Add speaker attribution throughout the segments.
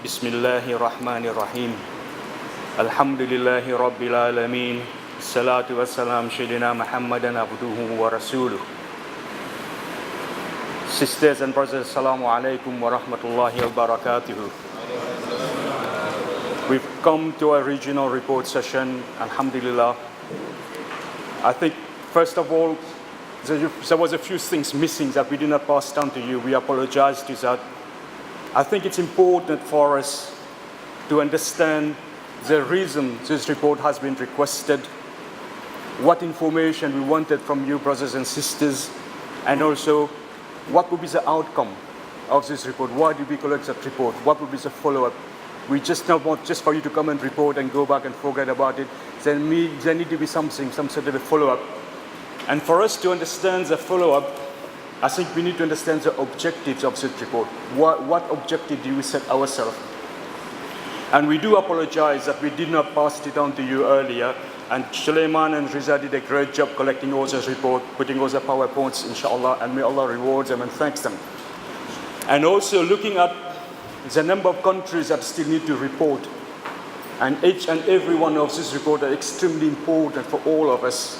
Speaker 1: Bismillahirrahmanirrahim. Alhamdulillahi Rabbil Alameen. Salatu wassalam Sayyidina Muhammadan abduhu wa rasuluh. Sisters and brothers, Assalamu alaikum wa rahmatullahi wa barakatuhu. We've come to a regional report session, alhamdulillah. I think, first of all, there was a few things missing that we did not pass down to you. We apologize to that. I think it's important for us to understand the reason this report has been requested, what information we wanted from you, brothers and sisters, and also what would be the outcome of this report. Why did we collect that report? What would be the follow-up? We just don't want just for you to come and report and go back and forget about it. There need to be something, some sort of a follow-up. And for us to understand the follow-up, I think we need to understand the objectives of this report. What objective do we set ourselves? And we do apologize that we did not pass it on to you earlier. And Suleiman and Riza did a great job collecting all this report, putting all the PowerPoints, inshallah, and may Allah reward them and thanks them. And also looking at the number of countries that still need to report. And each and every one of these reports are extremely important for all of us.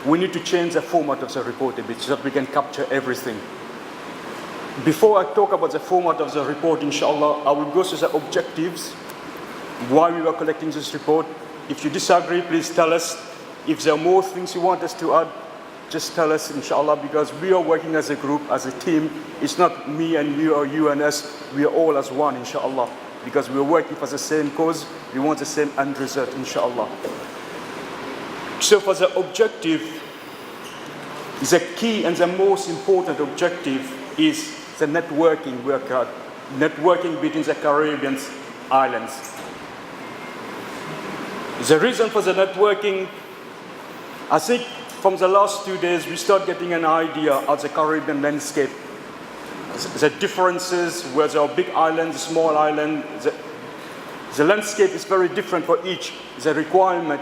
Speaker 1: We need to change the format of the report a bit so that we can capture everything. Before I talk about the format of the report, inshallah, I will go through the objectives, why we were collecting this report. If you disagree, please tell us. If there are more things you want us to add, just tell us, inshallah, because we are working as a group, as a team. It's not me and you or you and us. We are all as one, inshallah, because we are working for the same cause. We want the same end result, inshallah. So for the objective, the key and the most important objective is the networking between the Caribbean islands. The reason for the networking, I think from the last 2 days, we start getting an idea of the Caribbean landscape. The differences, where there are big islands, small islands, the landscape is very different for each. The requirement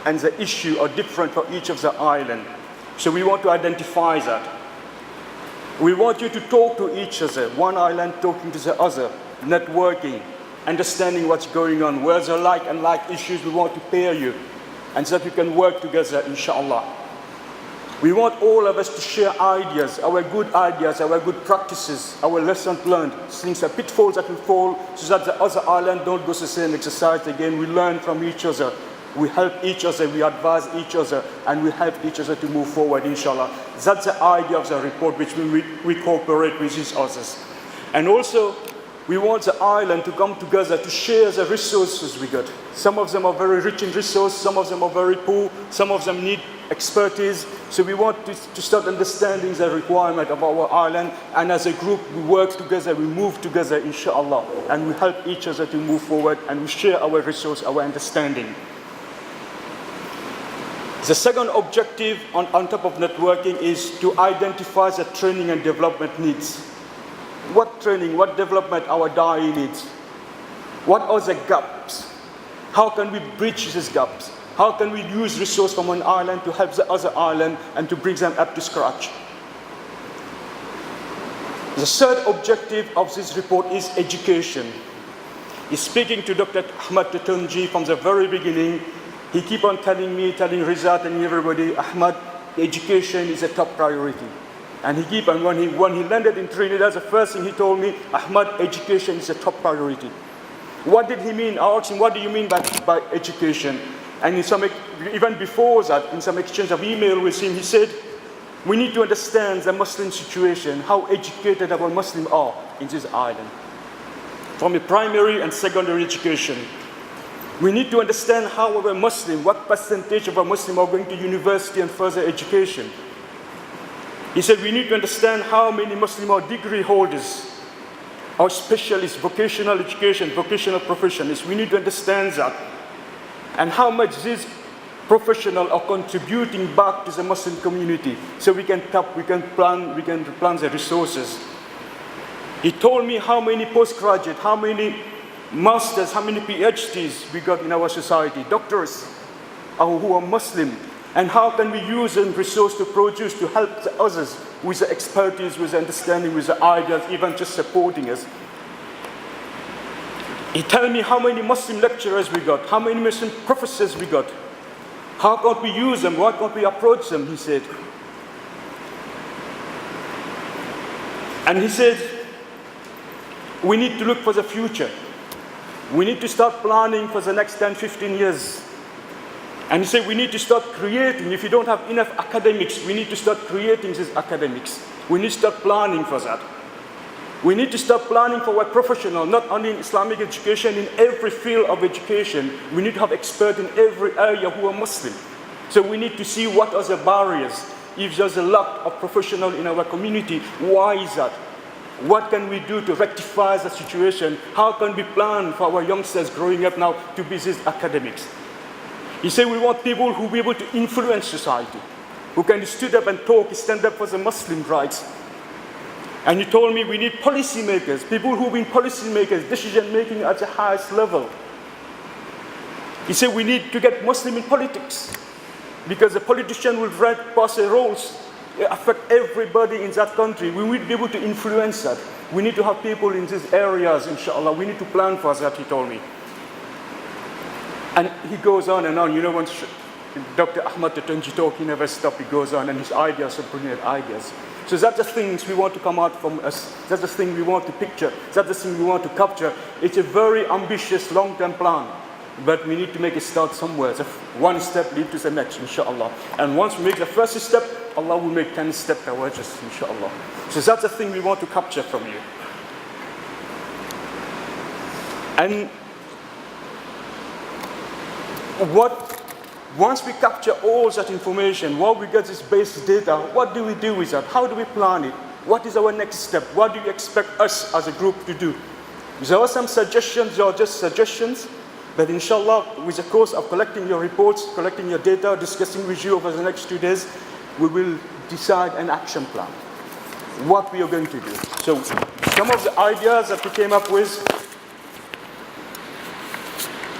Speaker 1: and the issue are different for each of the islands. So we want to identify that. We want you to talk to each other, one island talking to the other, networking, understanding what's going on, where there are like and like issues we want to pair you, and so that we can work together, inshallah. We want all of us to share ideas, our good practices, our lessons learned, things, the pitfalls that we fall, so that the other island don't go through the same exercise again. We learn from each other. We help each other, we advise each other, and we help each other to move forward, inshallah. That's the idea of the report, which we cooperate with each other. And also, we want the island to come together to share the resources we got. Some of them are very rich in resources, some of them are very poor, some of them need expertise. So we want to start understanding the requirement of our island, and as a group, we work together, we move together, inshallah, and we help each other to move forward, and we share our resource, our understanding. The second objective on top of networking is to identify the training and development needs. What training, what development our DAI needs? What are the gaps? How can we bridge these gaps? How can we use resources from one island to help the other island and to bring them up to scratch? The third objective of this report is education. He's speaking to Dr. Ahmad Tutunji from the very beginning. He keep on telling me, telling Riza, telling everybody, Ahmad, education is a top priority. And he keep on, when he landed in Trinidad, the first thing he told me, Ahmad, education is a top priority. What did he mean? I asked him, what do you mean by education? And even before that, in some exchange of email with him, he said, we need to understand the Muslim situation, how educated our Muslims are in this island. From a primary and secondary education. We need to understand how our Muslim, what percentage of our Muslims are going to university and further education. He said we need to understand how many Muslims are degree holders, or specialists, vocational education, vocational professionals. We need to understand that. And how much these professionals are contributing back to the Muslim community. So we can plan the resources. He told me how many postgraduate, how many masters, how many PhDs we got in our society, doctors who are Muslim, and how can we use and resource to produce to help the others with the expertise, with the understanding, with the ideas, even just supporting us. He told me how many Muslim lecturers we got, how many Muslim professors we got. How can't we use them? Why can't we approach them? He said. And he said, we need to look for the future. We need to start planning for the next 10, 15 years. And he said, we need to start creating. If you don't have enough academics, we need to start creating these academics. We need to start planning for that. We need to start planning for our professional, not only in Islamic education, in every field of education. We need to have experts in every area who are Muslim. So we need to see what are the barriers. If there's a lack of professionals in our community, why is that? What can we do to rectify the situation? How can we plan for our youngsters growing up now to be these academics? He said we want people who will be able to influence society, who can stand up and talk, stand up for the Muslim rights. And he told me we need policymakers, people who will be policymakers, decision making at the highest level. He said we need to get Muslim in politics, because the politician will pass the rules, affect everybody in that country. We will be able to influence that. We need to have people in these areas, inshallah. We need to plan for that, he told me. And he goes on and on. You know, when Dr. Ahmad Tatonji talk, he never stops. He goes on, and his ideas are brilliant ideas. So that's the things we want to come out from us. That's the thing we want to picture. That's the thing we want to capture. It's a very ambitious long-term plan. But we need to make a start somewhere. So one step leads to the next, inshallah. And once we make the first step, Allah will make 10 steps towards us, inshallah. So that's the thing we want to capture from you. And once we capture all that information, what we get this base data, what do we do with that? How do we plan it? What is our next step? What do you expect us as a group to do? There are some suggestions, they are just suggestions, but inshallah, with the course of collecting your reports, collecting your data, discussing with you over the next 2 days, we will decide an action plan, what we are going to do. So some of the ideas that we came up with,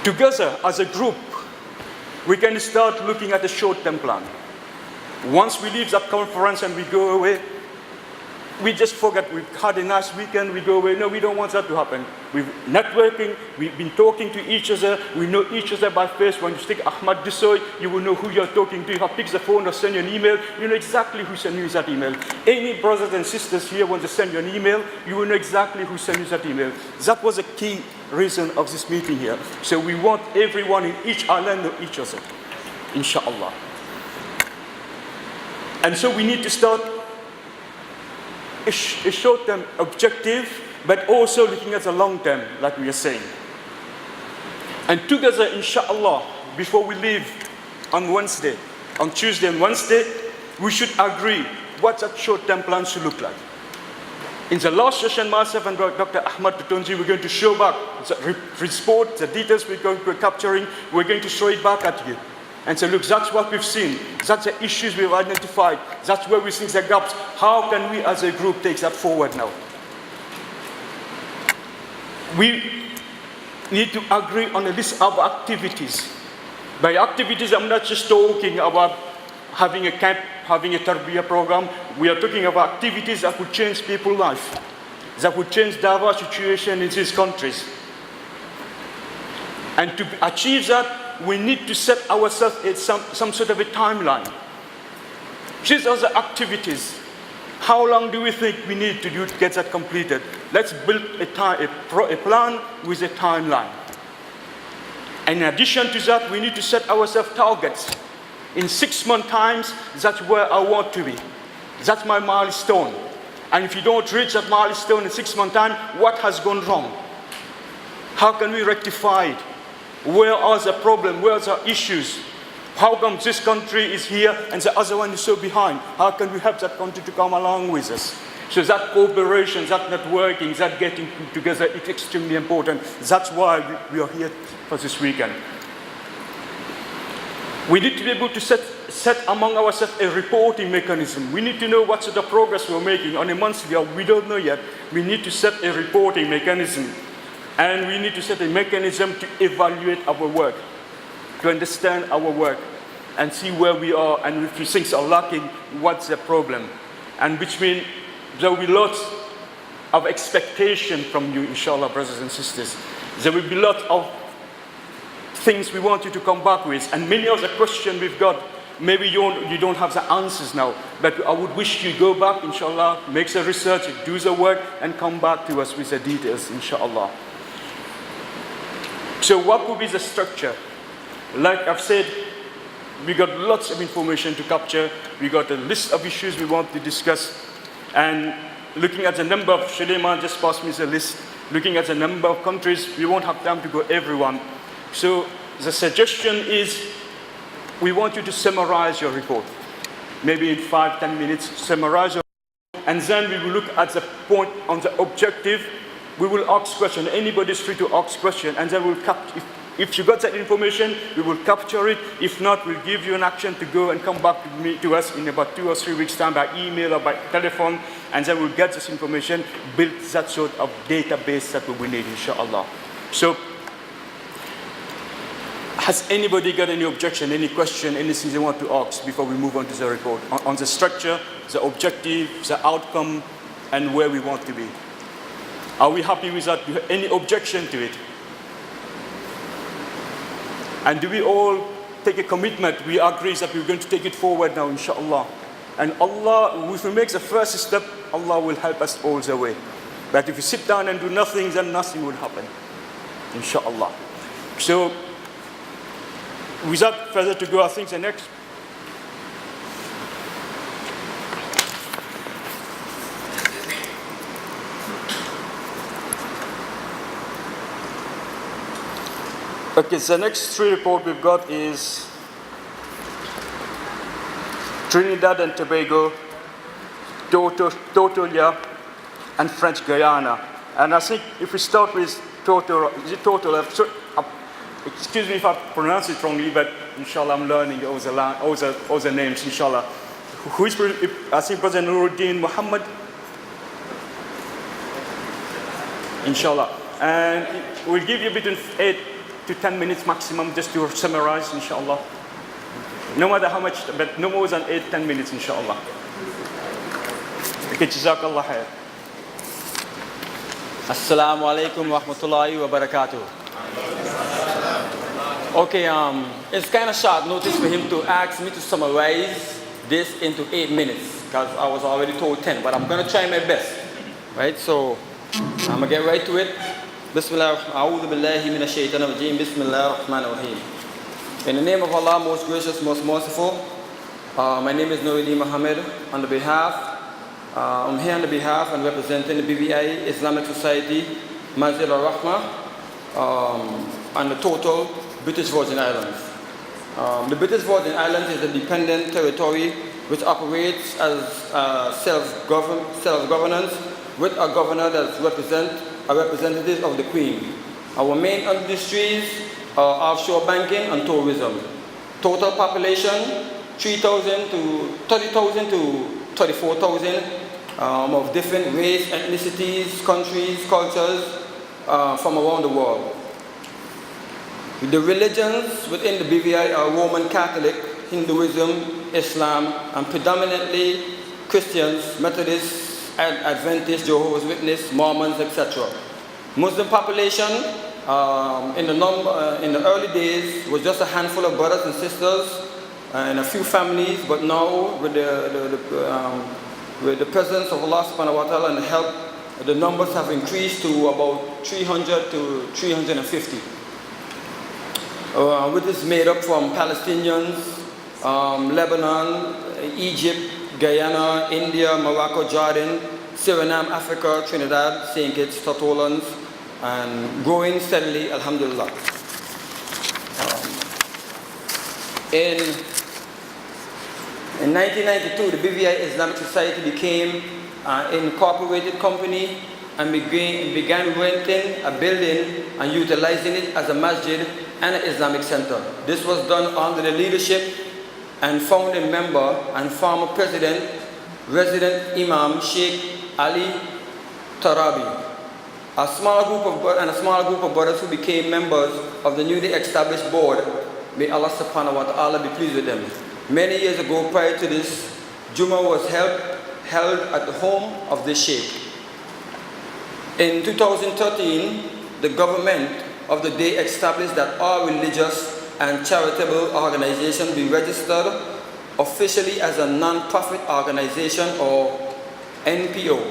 Speaker 1: together as a group, we can start looking at a short-term plan. Once we leave that conference and we go away, we just forget we've had a nice weekend, we go away. No, we don't want that to happen. We're networking, we've been talking to each other, we know each other by face. When you stick Ahmad Dusoy, you will know who you're talking to. If I pick the phone or send you an email, you know exactly who sent you that email. Any brothers and sisters here want to send you an email, you will know exactly who sent you that email. That was a key reason of this meeting here. So we want everyone in each island know each other, inshallah. And so we need to start a short-term objective, but also looking at the long-term, like we are saying. And together, inshallah, before we leave on Wednesday, on Tuesday and Wednesday, we should agree what that short-term plan should look like. In the last session, myself and Dr. Ahmad Tatonji, we're going to show back the report, the details we're capturing, we're going to show it back at you. And say, look, that's what we've seen. That's the issues we've identified. That's where we think the gaps. How can we as a group take that forward now? We need to agree on a list of activities. By activities, I'm not just talking about having a camp, having a tarbiyah program. We are talking about activities that would change people's life, that would change diverse situation in these countries. And to achieve that, we need to set ourselves some sort of a timeline. These are the activities. How long do we think we need to do to get that completed? Let's build a plan with a timeline. And in addition to that, we need to set ourselves targets. In 6 months' time, that's where I want to be. That's my milestone. And if you don't reach that milestone in 6 months' time, what has gone wrong? How can we rectify it? Where are the problems? Where are the issues? How come this country is here and the other one is so behind? How can we help that country to come along with us? So that cooperation, that networking, that getting together is extremely important. That's why we are here for this weekend. We need to be able to set among ourselves a reporting mechanism. We need to know what's the progress we're making on a monthly. We don't know yet. We need to set a reporting mechanism. And we need to set a mechanism to evaluate our work, to understand our work, and see where we are, and if things are lacking, what's the problem. And which means there will be lots of expectation from you, inshallah, brothers and sisters. There will be lots of things we want you to come back with, and many of the questions we've got, maybe you don't have the answers now, but I would wish you go back, inshallah, make the research, do the work, and come back to us with the details, inshallah. So what will be the structure? Like I've said, we got lots of information to capture. We got a list of issues we want to discuss. And looking at the number of, Suleiman just passed me the list, looking at the number of countries, we won't have time to go everyone. So the suggestion is, we want you to summarize your report. Maybe in 5-10 minutes, summarize your report. And then we will look at the point on the objective. We will ask questions. Anybody's free to ask questions, and then we'll capture. If you got that information, we will capture it. If not, we'll give you an action to go and come back to us in about 2 or 3 weeks' time by email or by telephone, and then we'll get this information, build that sort of database that we will need, inshallah. So, has anybody got any objection, any question, anything they want to ask before we move on to the report? On the structure, the objective, the outcome, and where we want to be. Are we happy with that? Do you have any objection to it? And do we all take a commitment? We agree that we're going to take it forward now, inshallah. And Allah, if we make the first step, Allah will help us all the way. But if we sit down and do nothing, then nothing will happen, inshallah. So, without further to go, I think the next. Okay, so the next 3 report we've got is Trinidad and Tobago, Tortola, and French Guyana. And I think if we start with Tortola, is it Tortola? Excuse me if I pronounce it wrongly, but inshallah I'm learning all the names, inshallah. Who is, I think, Brother Nuruddin Muhammad? Inshallah. And we'll give you between 8 to 10 minutes maximum just to summarize, inshallah. No matter how much, but no more than 8-10 minutes, inshallah. Okay, jazakallah khair.
Speaker 2: Assalamu alaikum wa rahmatullahi wa barakatuh. Okay, it's kind of short notice for him to ask me to summarize this into 8 minutes, because I was already told 10, but I'm going to try my best. Right, so I'm going to get right to it. Bismillah, a'udhu billahi minash shaitanir rajeem, bismillah ar-Rahman ar-Rahim. In the name of Allah, most gracious, most merciful, my name is Nuruddin Muhammad. I'm here on the behalf and representing the BVI Islamic Society, Masjid al-Rahmah, and the total British Virgin Islands. The British Virgin Islands is a dependent territory which operates as self-governance with a governor that represents a representative of the Queen. Our main industries are offshore banking and tourism. Total population, 3,000 to 30,000 to 34,000 of different race, ethnicities, countries, cultures from around the world. The religions within the BVI are Roman Catholic, Hinduism, Islam, and predominantly Christians, Methodists, Adventists, Jehovah's Witnesses, Mormons, etc. Muslim population in the early days was just a handful of brothers and sisters and a few families, but now with the presence of Allah subhanahu wa ta'ala and the help, the numbers have increased to about 300 to 350. Which is made up from Palestinians, Lebanon, Egypt, Guyana, India, Morocco, Jordan, Suriname, Africa, Trinidad, St. Kitts, Tortolans, and growing steadily, alhamdulillah. In 1992, the BVI Islamic Society became an incorporated company and began renting a building and utilizing it as a masjid and an Islamic center. This was done under the leadership and founding member and former president, resident Imam Sheikh Ali Tarabi. A small group of brothers who became members of the newly established board. May Allah subhanahu wa ta'ala be pleased with them. Many years ago, prior to this, Jummah was held at the home of this sheikh. In 2013, the government of the day established that all religious and charitable organizations be registered officially as a non-profit organization or NPO.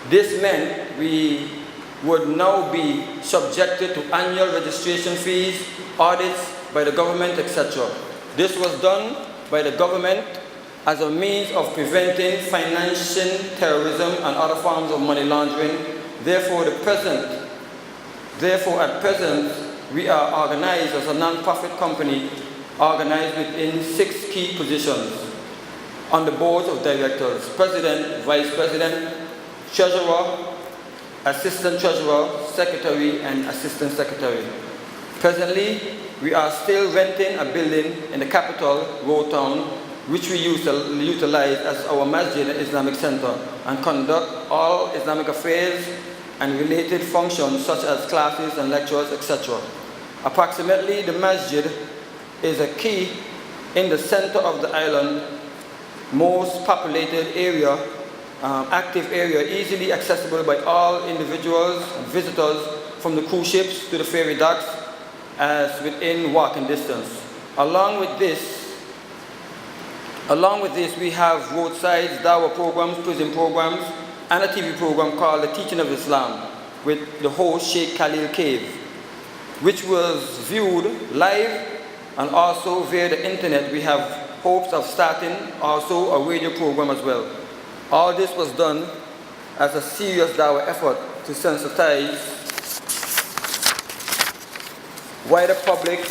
Speaker 2: This meant we would now be subjected to annual registration fees, audits by the government, etc. This was done by the government as a means of preventing financing terrorism and other forms of money laundering. Therefore, at present, we are organized as a non-profit company organized within 6 key positions on the board of directors: president, vice president, treasurer, assistant treasurer, secretary, and assistant secretary. Presently, we are still renting a building in the capital, Road Town, which we utilize as our Masjid and Islamic Center and conduct all Islamic affairs and related functions such as classes and lectures, etc. Approximately, the Masjid is a key in the center of the island, most populated area, active area, easily accessible by all individuals and visitors from the cruise ships to the ferry docks as within walking distance. Along with this, we have roadsides, dawah programs, prison programs, and a TV program called The Teaching of Islam with the host Sheikh Khalil Cave, which was viewed live and also via the internet. We have hopes of starting also a radio program as well. All this was done as a serious dawah effort to sensitize wider public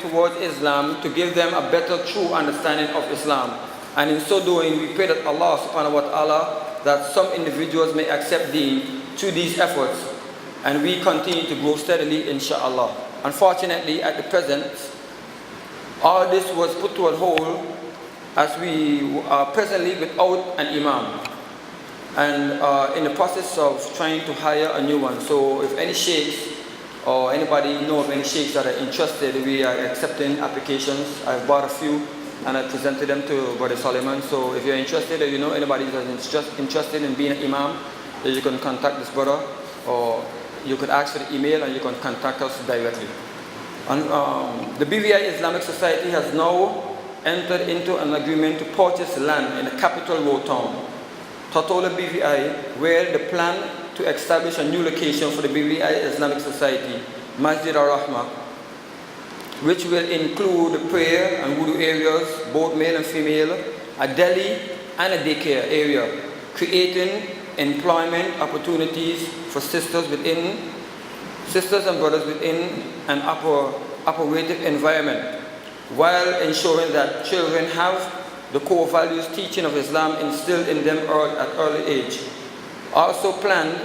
Speaker 2: towards Islam, to give them a better true understanding of Islam. And in so doing, we pray that Allah subhanahu wa ta'ala, that some individuals may accept deen through these efforts, and we continue to grow steadily, inshaAllah. Unfortunately, at the present, all this was put to a hold as we are presently without an imam, and in the process of trying to hire a new one. So if any sheikhs or anybody know of any sheikhs that are interested, we are accepting applications. I've bought a few and I presented them to Brother Solomon. So if you're interested, or you know anybody that's interested in being an imam, then you can contact this brother, or you could ask for the email and you can contact us directly. And the BVI Islamic Society has now entered into an agreement to purchase land in the capital Road Town, Tortola BVI, where the plan to establish a new location for the BVI Islamic Society, Masjid Ar-Rahmah, which will include the prayer and wudu areas, both male and female, a deli and a daycare area, creating employment opportunities for sisters and brothers within an operative environment, while ensuring that children have the core values teaching of Islam instilled in them at early age. Also planned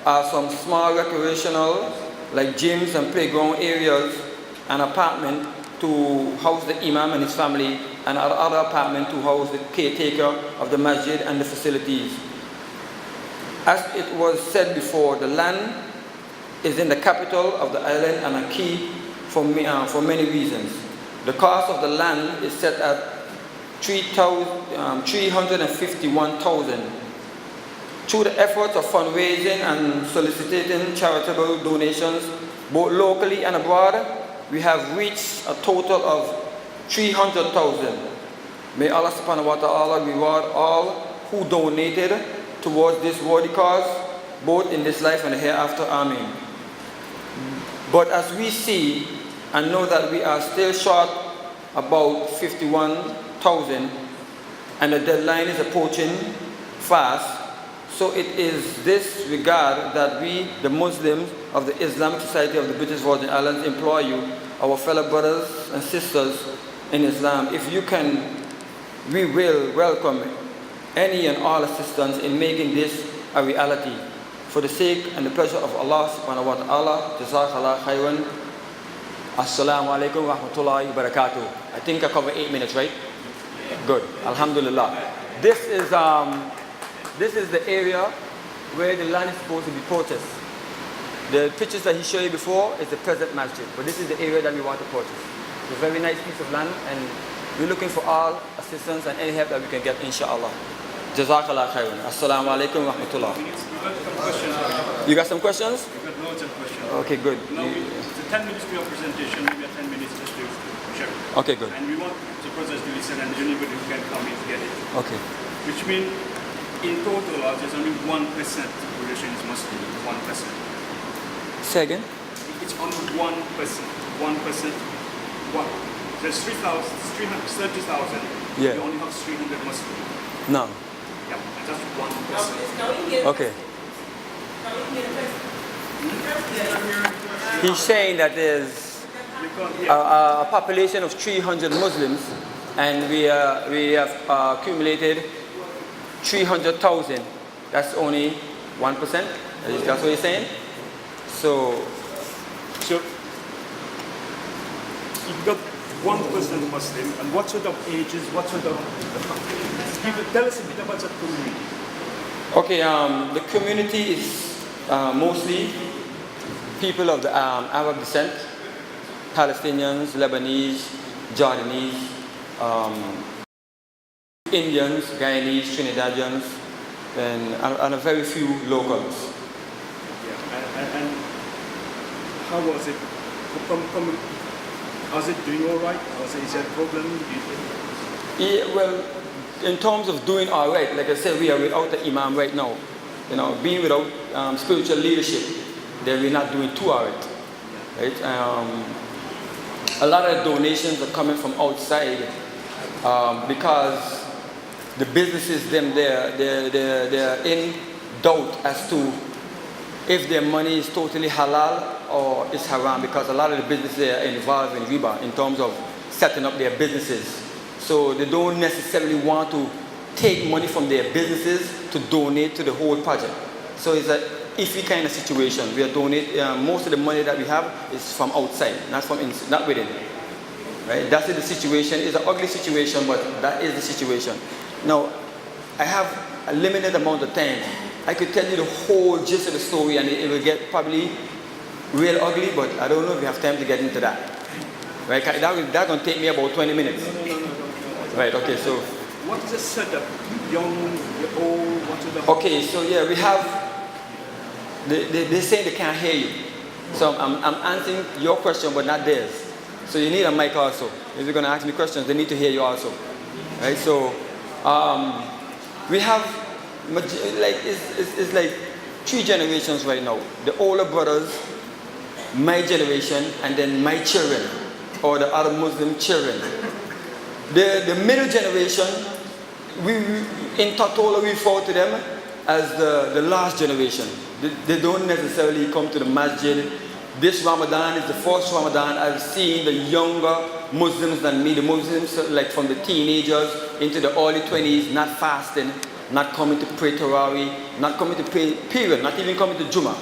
Speaker 2: are some small recreational, like gyms and playground areas, an apartment to house the imam and his family, and other apartment to house the caretaker of the masjid and the facilities. As it was said before, the land is in the capital of the island and a key for many reasons. The cost of the land is set at $351,000. Through the efforts of fundraising and soliciting charitable donations, both locally and abroad, we have reached a total of $300,000. May Allah subhanahu wa ta'ala reward all who donated towards this worthy cause, both in this life and the hereafter. Amen. But as we see and know that we are still short about 51,000, and the deadline is approaching fast, so it is this regard that we, the Muslims of the Islamic Society of the British Virgin Islands, implore you, our fellow brothers and sisters in Islam, if you can, we will welcome any and all assistance in making this a reality. For the sake and the pleasure of Allah subhanahu wa ta'ala, Jazakallah khairan. Assalamu alaikum wa rahmatullahi wa barakatuh. I think I covered 8 minutes, right? Good. Alhamdulillah. This is the area where the land is supposed to be purchased. The pictures that he showed you before is the present masjid, but this is the area that we want to purchase. It's a very nice piece of land, and we're looking for all assistance and any help that we can get, inshallah. Jazakallah khairan. Assalamu alaikum wa rahmatullah. You got some questions?
Speaker 1: We've got loads of questions.
Speaker 2: Okay, good.
Speaker 1: Now, it's a 10 minutes to your presentation, maybe 10 minutes just to check.
Speaker 2: Okay, good.
Speaker 1: And we want the process to listen and anybody who can come in to get it.
Speaker 2: Okay.
Speaker 1: Which means, in total, there's only 1% population is Muslim. 1%.
Speaker 2: Say again?
Speaker 1: It's only 1%. 1%. What? There's 30,000.
Speaker 2: Yeah.
Speaker 1: We only have 300 Muslims.
Speaker 2: No.
Speaker 1: Yeah, and that's 1%.
Speaker 2: Okay. He's saying that there's a population of 300 Muslims, and we have accumulated 300,000. That's only 1%. That's what he's saying. So
Speaker 1: you've got 1% Muslim, and what sort of ages, what sort of... Tell us a bit about that community.
Speaker 2: Okay, the community is mostly people of the Arab descent, Palestinians, Lebanese, Jordanese, Indians, Guyanese, Trinidadians, and a very few locals.
Speaker 1: Yeah, and how was it? Was it doing all right? Is there a problem?
Speaker 2: Yeah, well, in terms of doing all right, like I said, we are without the imam right now. You know, being without spiritual leadership, then we're not doing too all right. Right? A lot of donations are coming from outside because the businesses, they're in doubt as to if their money is totally halal or it's haram, because a lot of the businesses are involved in riba in terms of setting up their businesses. So they don't necessarily want to take money from their businesses to donate to the whole project. So it's an iffy kind of situation. We are donating, most of the money that we have is from outside, not within. Right? That's the situation. It's an ugly situation, but that is the situation. Now, I have a limited amount of time. I could tell you the whole gist of the story, and it will get probably real ugly, but I don't know if we have time to get into that. Right? That's going to take me about 20 minutes. Right, okay, so...
Speaker 1: What is the setup? Young, old, what are the...
Speaker 2: Okay, so yeah, we have... They say they can't hear you. So I'm answering your question, but not theirs. So you need a mic also. If you're going to ask me questions, they need to hear you also. Right, so... we have... It's like 3 generations right now. The older brothers, my generation, and then my children, or the other Muslim children. The middle generation, in Totola we refer to them as the last generation. They don't necessarily come to the masjid. This Ramadan is the first Ramadan I've seen the younger Muslims than me, the Muslims like from the teenagers into the early 20s, not fasting, not coming to pray Tarawih, not coming to pray period, not even coming to Jummah.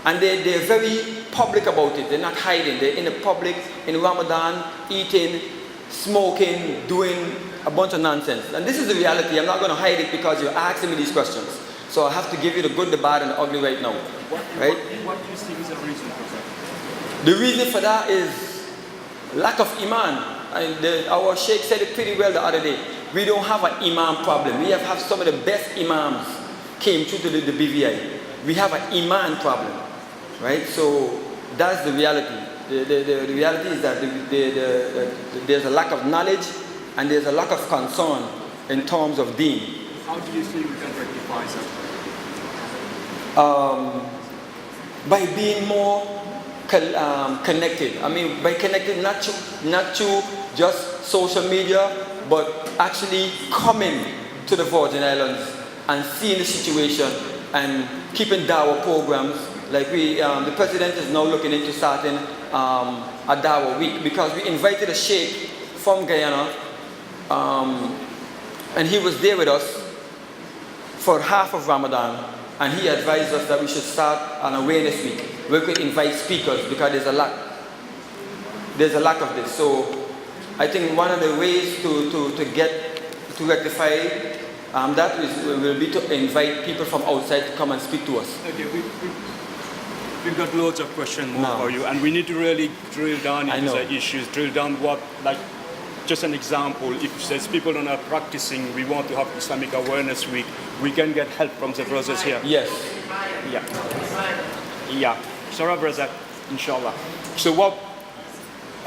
Speaker 2: And they're very public about it. They're not hiding. They're in the public in Ramadan, eating, smoking, doing a bunch of nonsense. And this is the reality. I'm not going to hide it because you're asking me these questions. So I have to give you the good, the bad, and the ugly right now. Right?
Speaker 1: What do you think is the reason for that?
Speaker 2: The reason for that is lack of iman. And our sheikh said it pretty well the other day. We don't have an imam problem. We have some of the best imams came through to the BVI. We have an iman problem. Right? So that's the reality. The reality is that there's a lack of knowledge and there's a lack of concern in terms of deen.
Speaker 1: How do you think we can rectify that?
Speaker 2: By being more connected. I mean, by connected not to just social media, but actually coming to the Virgin Islands and seeing the situation and keeping dawah programs. Like the president is now looking into starting a dawah week, because we invited a sheikh from Guyana, and he was there with us for half of Ramadan, and he advised us that we should start an awareness week where we could invite speakers, because there's a lack of this. So I think one of the ways to rectify that will be to invite people from outside to come and speak to us.
Speaker 1: Okay, we've got loads of questions more for you, and we need to really drill down into the issues, drill down what, like, just an example, if there's people who are practicing, we want to have Islamic Awareness Week, we can get help from the brothers here.
Speaker 2: Yes.
Speaker 1: Yeah. Yeah. Sorry, brother. Inshallah. So what?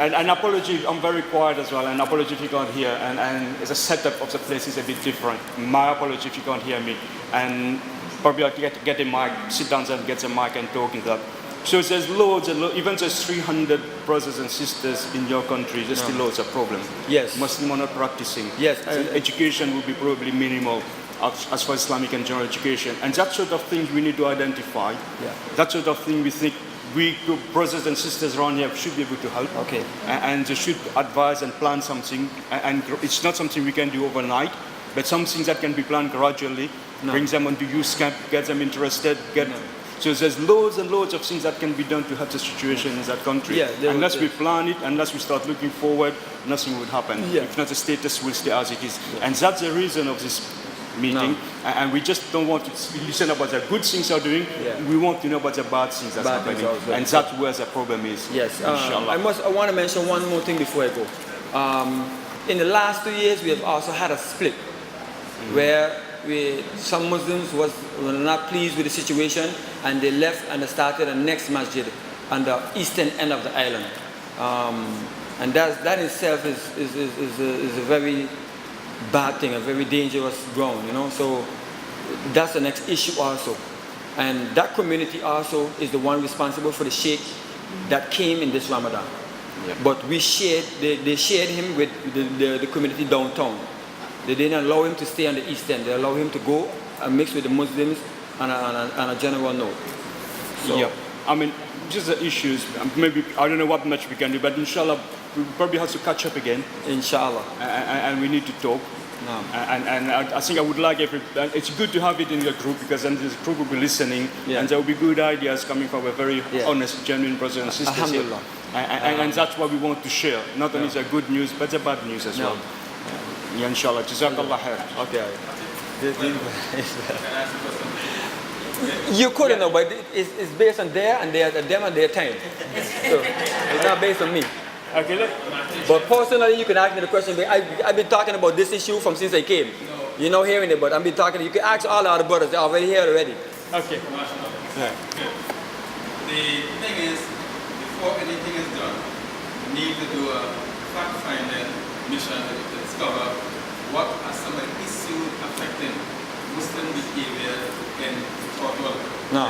Speaker 1: An apology. I'm very quiet as well. An apology if you can't hear. And the setup of the place is a bit different. My apology if you can't hear me. And probably I'll get a mic, sit down and get a mic and talk in that. So there's loads and loads. Even there's 300 brothers and sisters in your country. There's still loads of problems.
Speaker 2: Yes.
Speaker 1: Muslims are not practicing.
Speaker 2: Yes.
Speaker 1: So education will be probably minimal as far as Islamic and general education. And that sort of thing we need to identify.
Speaker 2: Yeah.
Speaker 1: That sort of thing we think we brothers and sisters around here should be able to help.
Speaker 2: Okay.
Speaker 1: And they should advise and plan something. And it's not something we can do overnight, but something that can be planned gradually.
Speaker 2: No.
Speaker 1: Brings them onto youth camp, get them interested, So there's loads and loads of things that can be done to help the situation in that country.
Speaker 2: Yeah,
Speaker 1: unless we plan it, unless we start looking forward, nothing would happen.
Speaker 2: Yeah.
Speaker 1: If not, the status will stay as it is. Yeah. And that's the reason of this meeting. No. And we just don't want to listen about the good things they're doing. Yeah. We want to know about the bad things that's happening. And that's where the problem is.
Speaker 2: Yes. I want to mention one more thing before I go. In the last 2 years, we have also had a split where some Muslims were not pleased with the situation, and they left and they started a next masjid on the eastern end of the island. And that itself is a very bad thing, a very dangerous ground, you know. So that's the next issue also. And that community also is the one responsible for the sheikh that came in this Ramadan. Yeah. But they shared him with the community downtown. They didn't allow him to stay on the east end. They allowed him to go and mix with the Muslims on a general note. So,
Speaker 1: yeah. I mean, just the issues, maybe, I don't know what much we can do, but inshallah, we probably have to catch up again.
Speaker 2: Inshallah.
Speaker 1: And we need to talk. No. And I think I would like it's good to have it in your group, because then this group will be listening, and there will be good ideas coming from a very honest, genuine brothers and sisters.
Speaker 2: Alhamdulillah.
Speaker 1: And that's what we want to share. Not only the good news, but the bad news as well. Yeah, inshallah. Jazakallah khair.
Speaker 2: Okay. You couldn't know, but it's based on them and their time. So it's not based on me.
Speaker 1: Okay, look.
Speaker 2: But personally, you can ask me the question. I've been talking about this issue from since I came. You're not hearing it, but I've been talking. You can ask all the other brothers. They're already here already.
Speaker 1: Okay.
Speaker 3: Yeah. The thing is, before anything is done, we need to do a fact-finding mission to discover what are some of the issues affecting Muslim behavior in Portugal.
Speaker 2: No.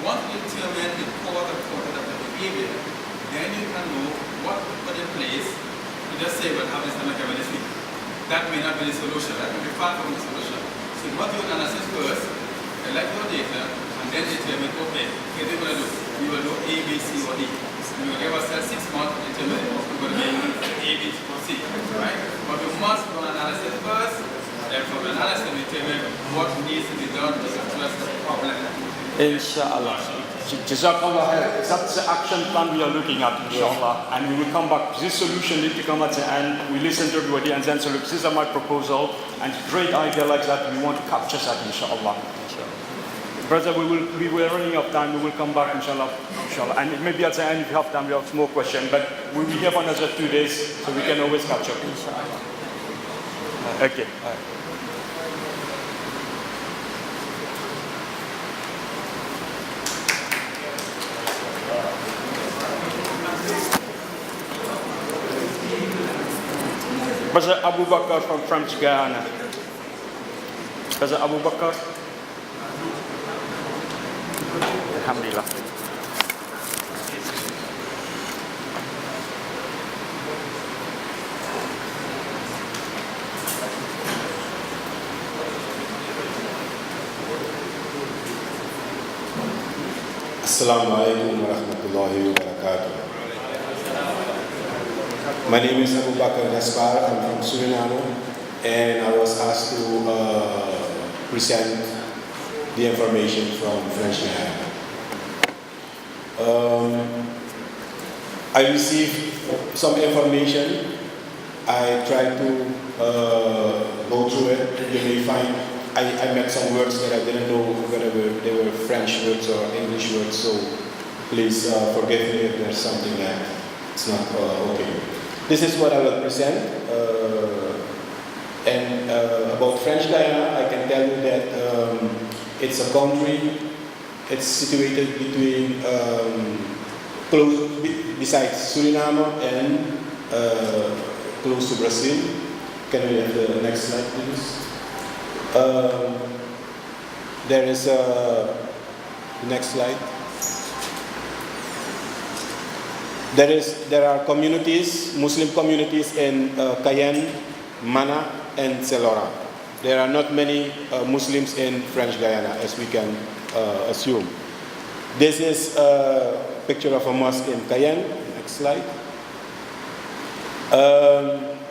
Speaker 3: Once you determine the cause of the behavior, then you can know what to put in place. You just say, well, have Islamic Awareness Week. That may not be the solution. That may be far from the solution. So what you analyze first, collect your data, and then determine, okay, what are we going to do? We will do A, B, C, or D. We will give ourselves 6 months to determine we're going to be A, B, or C, right? But we must do an analysis first, then from analysis we determine what needs to be done to address the problem.
Speaker 2: Inshallah.
Speaker 1: Jazakallah khair. That's the action plan we are looking at, inshallah. And we will come back. This solution need to come at the end. We listen to everybody and then say, look, this is my proposal. And great idea like that, we want to capture that, inshallah. Brother, we were running out of time. We will come back, inshallah. And maybe at the end, if you have time, we have more questions. But we'll be here for another 2 days, so we can always catch up.
Speaker 2: Inshallah.
Speaker 1: Okay.
Speaker 2: All right.
Speaker 1: Brother Abu Bakr from French Guiana. Brother Abu Bakr. Alhamdulillah.
Speaker 4: Assalamu alaikum wa rahmatullahi wa barakatuh. My name is Abu Bakr Gaspar. I'm from Suriname, and I was asked to present the information from French Guiana. I received some information. I tried to go through it. You may find I met some words that I didn't know whether they were French words or English words, so please forgive me if there's something that it's not okay. This is what I will present. And about French Guyana, I can tell you that it's a country. It's situated between besides Suriname and close to Brazil. Can we have the next slide, please? There is a next slide. There are communities, Muslim communities in Cayenne, Mana, and Selora. There are not many Muslims in French Guyana, as we can assume. This is a picture of a mosque in Cayenne. Next slide.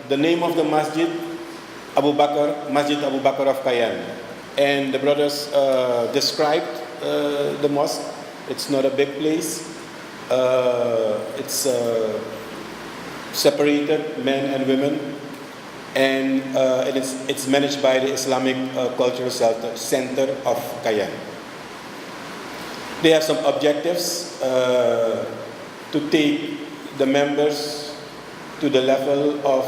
Speaker 4: The name of the masjid, Masjid Abu Bakr of Cayenne. And the brothers described the mosque. It's not a big place. It's separated, men and women. And it's managed by the Islamic Cultural Center of Cayenne. They have some objectives to take the members to the level of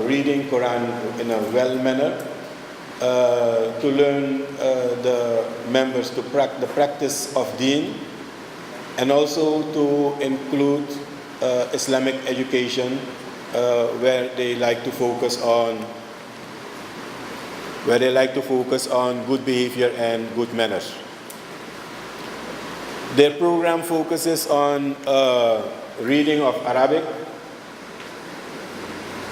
Speaker 4: reading Quran in a well manner, to learn the members to the practice of Deen, and also to include Islamic education, where they like to focus on good behavior and good manners. Their program focuses on reading of Arabic.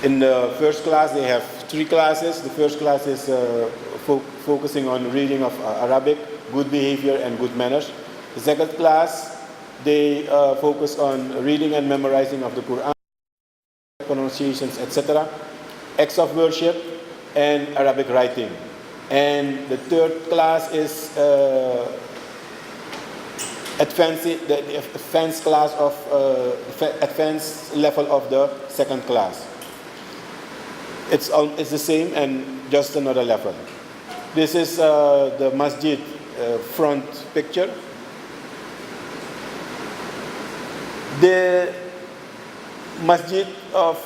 Speaker 4: In the first class, they have 3 classes. The first class is focusing on reading of Arabic, good behavior, and good manners. The second class, they focus on reading and memorizing of the Quran, pronunciations, etc., acts of worship, and Arabic writing. And the third class is advanced level of the second class. It's the same and just another level. This is the masjid front picture. The masjid of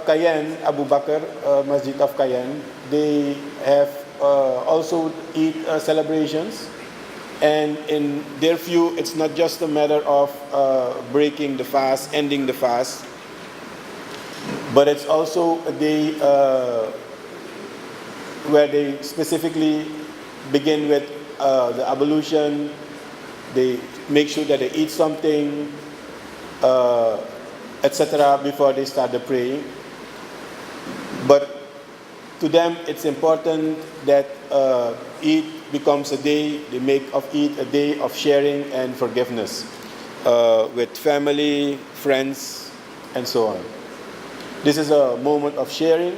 Speaker 4: Cayenne, Abu Bakr, Masjid of Cayenne, they have also Eid celebrations. And in their view, it's not just a matter of breaking the fast, ending the fast, but it's also a day where they specifically begin with the ablution. They make sure that they eat something, etc., before they start the praying. But to them, it's important that Eid becomes a day, they make of Eid a day of sharing and forgiveness with family, friends, and so on. This is a moment of sharing.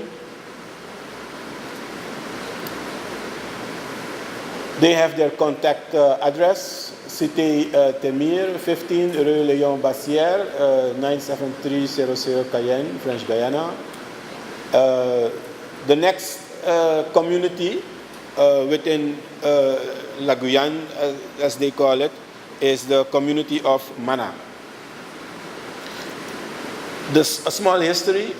Speaker 4: They have their contact address, Cité Temir, 15 Rue Léon Bassière, 97300 Cayenne, French Guyana. The next community within La Guyane, as they call it, is the community of Mana. A small history,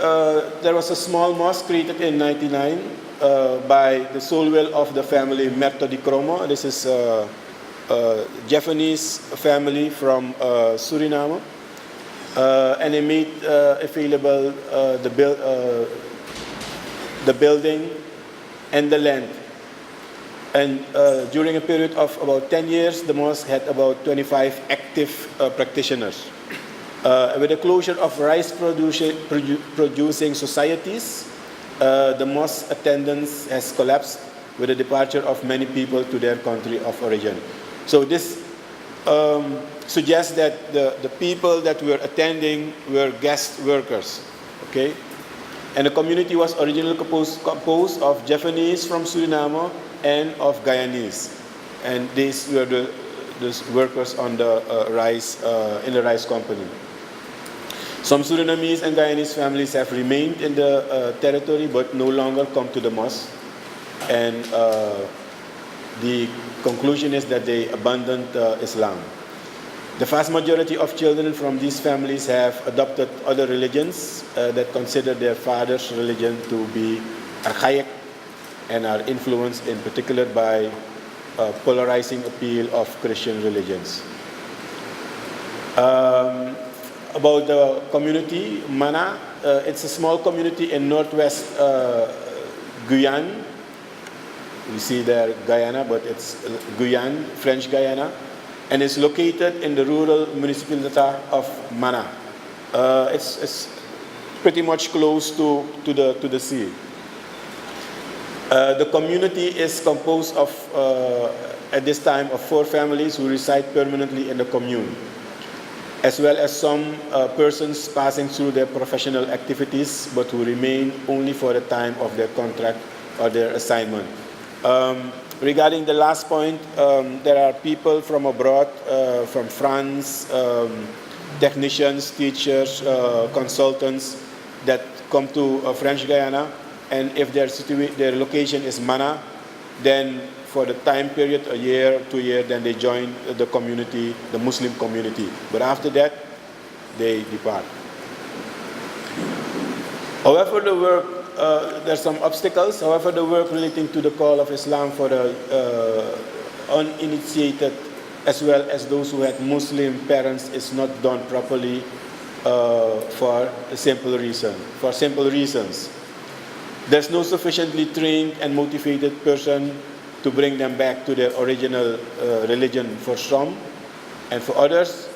Speaker 4: there was a small mosque created in 1999 by the sole will of the family Merto di Cromo. This is a Japanese family from Suriname. And they made available the building and the land. And during a period of about 10 years, the mosque had about 25 active practitioners. With the closure of rice producing societies, the mosque attendance has collapsed with the departure of many people to their country of origin. So this suggests that the people that were attending were guest workers, okay? And the community was originally composed of Japanese from Suriname and of Guyanese. And these were the workers on the rice, in the rice company. Some Surinamese and Guyanese families have remained in the territory but no longer come to the mosque. And the conclusion is that they abandoned Islam. The vast majority of children from these families have adopted other religions that consider their father's religion to be archaic and are influenced in particular by polarizing appeal of Christian religions. About the community, Mana, it's a small community in northwest Guyane. We see there Guyana, but it's Guyane, French Guyana, and it's located in the rural municipality of Mana. It's pretty much close to the sea. The community is composed of, at this time, of 4 families who reside permanently in the commune, as well as some persons passing through their professional activities, but who remain only for the time of their contract or their assignment. Regarding the last point, there are people from abroad, from France, technicians, teachers, consultants that come to French Guyana, and if their location is Mana, then for the time period, a year, 2 years, then they join the community, the Muslim community. But after that, they depart. However, the work, there's some obstacles. However, the work relating to the call of Islam for the uninitiated, as well as those who had Muslim parents, is not done properly for simple reasons. There's no sufficiently trained and motivated person to bring them back to their original religion for some, and for others,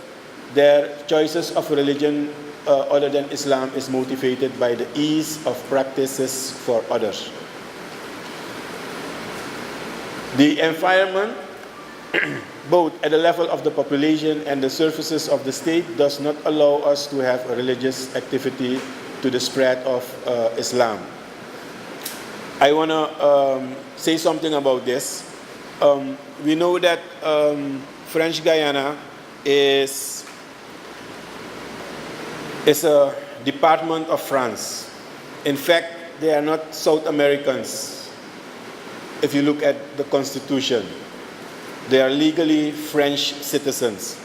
Speaker 4: their choices of religion other than Islam is motivated by the ease of practices for others. The environment, both at the level of the population and the surfaces of the state, does not allow us to have a religious activity to the spread of Islam. I want to say something about this. We know that French Guyana is a department of France. In fact, they are not South Americans. If you look at the constitution, they are legally French citizens.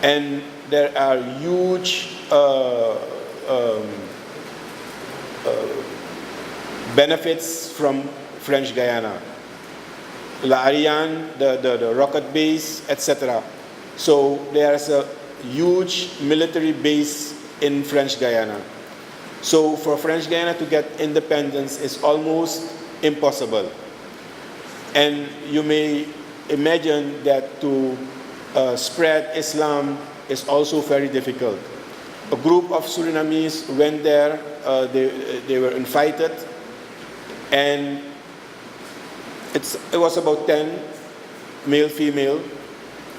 Speaker 4: And there are huge benefits from French Guyana. La Ariane, the rocket base, etc. So there's a huge military base in French Guyana. So for French Guyana to get independence is almost impossible. And you may imagine that to spread Islam is also very difficult. A group of Surinamese went there, they were invited, and it was about 10 male, female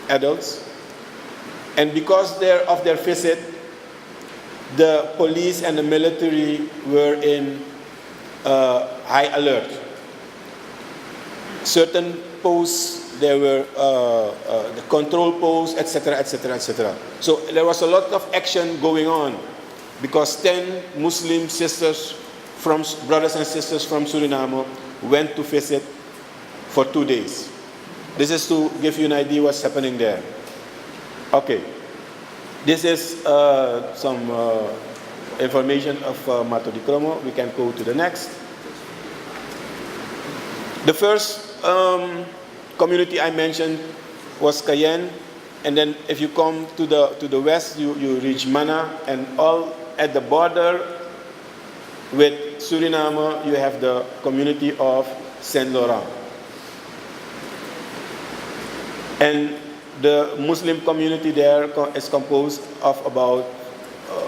Speaker 4: adults. And because of their visit, the police and the military were in high alert. Certain posts, there were the control posts, etc., etc., etc. So there was a lot of action going on because 10 Muslim sisters, brothers and sisters from Suriname, went to visit for 2 days. This is to give you an idea what's happening there. Okay, this is some information of Mato di Cromo. We can go to the next. The first community I mentioned was Cayenne, and then if you come to the west, you reach Mana, and all at the border with Suriname, you have the community of Saint Laurent. And the Muslim community there is composed of about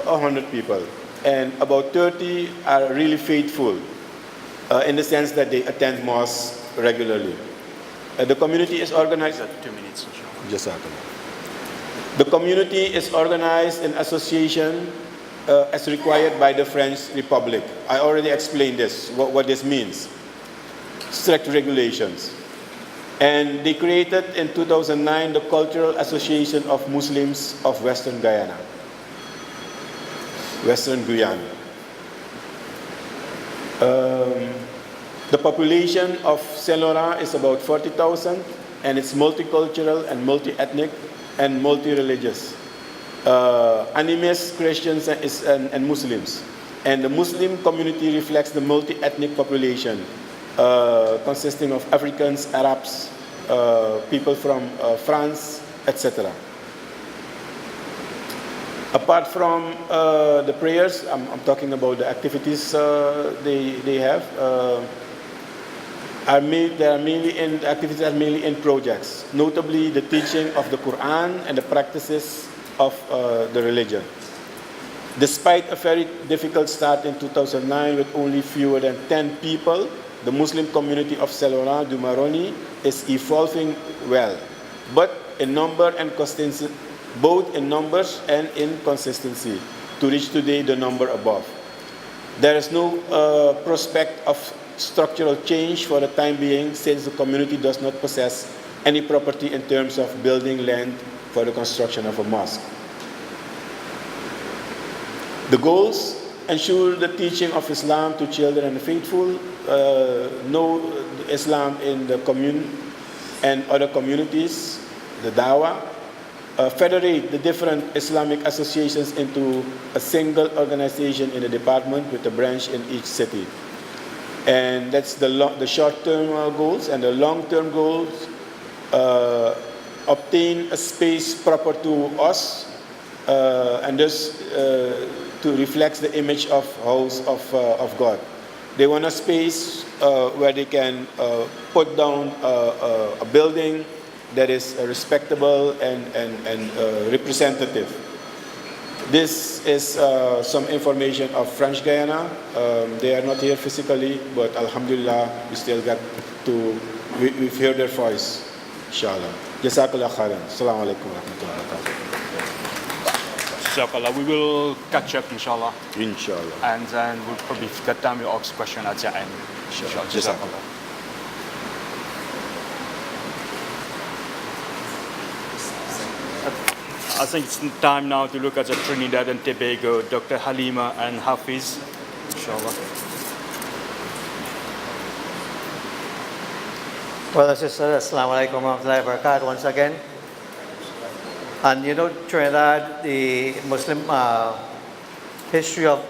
Speaker 4: 100 people, and about 30 are really faithful in the sense that they attend mosque regularly. The community is organized.
Speaker 1: 2 minutes, inshallah.
Speaker 4: Just a second. The community is organized in association as required by the French Republic. I already explained this, what this means. Strict regulations. And they created in 2009 the Cultural Association of Muslims of Western Guyana, Western Guyana. The population of Saint Laurent is about 40,000, and it's multicultural and multi-ethnic and multi-religious. Animists, Christians, and Muslims. And the Muslim community reflects the multi-ethnic population. consisting of Africans, Arabs, people from France, etc. Apart from the prayers, I'm talking about the activities they have. Activities are mainly in projects, notably the teaching of the Quran and the practices of the religion. Despite a very difficult start in 2009 with only fewer than 10 people, the Muslim community of Saint-Laurent du Maroni is evolving well, but in number and consistency, both in numbers and in consistency, to reach today the number above. There is no prospect of structural change for the time being, since the community does not possess any property in terms of building land for the construction of a mosque. The goals: ensure the teaching of Islam to children and the faithful, know Islam in the commune and other communities, the dawah, federate the different Islamic associations into a single organization in a department with a branch in each city. And that's the short-term goals. And the long-term goals: obtain a space proper to us, and thus to reflect the image of house of God. They want a space where they can put down a building that is respectable and representative. This is some information of French Guyana. They are not here physically, but Alhamdulillah, we still got to, we've heard their voice, inshallah. Jazakallah khairan. Assalamu alaikum wa rahmatullahi wa barakatuh.
Speaker 1: Jazakallah. We will catch up, inshallah.
Speaker 4: Inshallah.
Speaker 1: And then we'll probably get time to ask question at the end. Inshallah. Jazakallah. I think it's time now to look at the Trinidad and Tobago, Dr. Halima and Hafiz, inshallah.
Speaker 5: Well, sisters, assalamu alaikum wa rahmatullahi wa barakatuh once again. And you know, Trinidad, the Muslim history of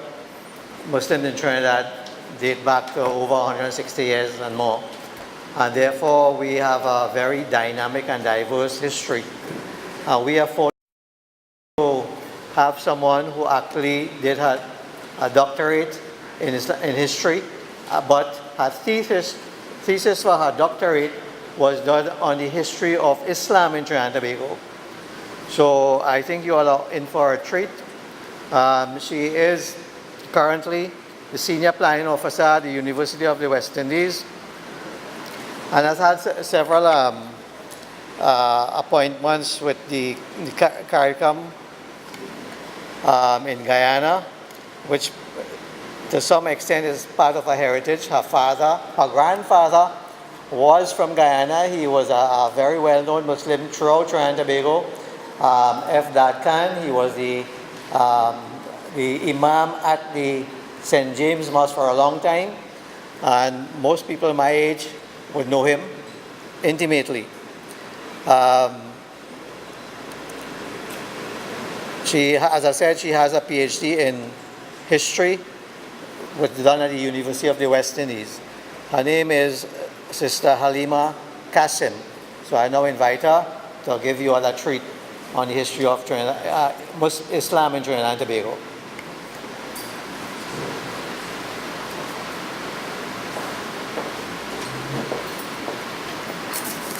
Speaker 5: Muslims in Trinidad date back to over 160 years and more. And therefore, we have a very dynamic and diverse history. We are fortunate to have someone who actually did a doctorate in history, but her thesis for her doctorate was done on the history of Islam in Trinidad and Tobago. So I think you all are in for a treat. She is currently the Senior Planning Officer at the University of the West Indies and has had several appointments with the CARICOM in Guyana, which to some extent is part of her heritage. Her grandfather was from Guyana. He was a very well-known Muslim throughout Trinidad and Tobago. F. Dad Khan, he was the imam at the St. James Mosque for a long time, and most people my age would know him intimately. She, as I said, she has a PhD in history, done at the University of the West Indies. Her name is Sister Halima Qasim. So I now invite her to give you all a treat on the history of Trinidad, Islam in Trinidad and Tobago.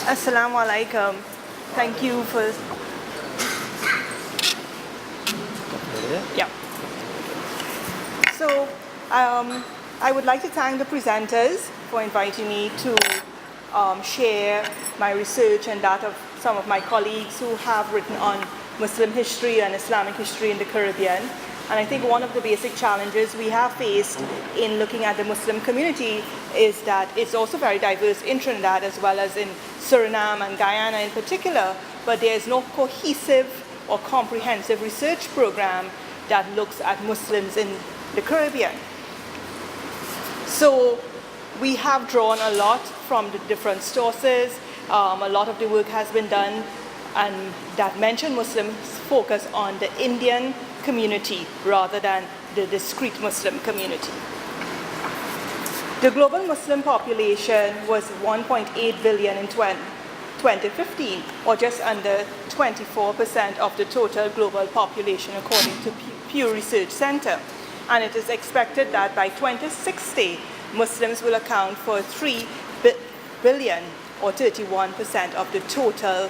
Speaker 6: Assalamu alaikum. Thank you for. Yeah. So, I would like to thank the presenters for inviting me to share my research and that of some of my colleagues who have written on Muslim history and Islamic history in the Caribbean. And I think one of the basic challenges we have faced in looking at the Muslim community is that it's also very diverse in Trinidad as well as in Suriname and Guyana in particular, but there is no cohesive or comprehensive research program that looks at Muslims in the Caribbean. So we have drawn a lot from the different sources. A lot of the work has been done and that mention Muslims focus on the Indian community rather than the discrete Muslim community. The global Muslim population was 1.8 billion in 2015, or just under 24% of the total global population, according to Pew Research Center. And it is expected that by 2060, Muslims will account for 3 billion, or 31% of the total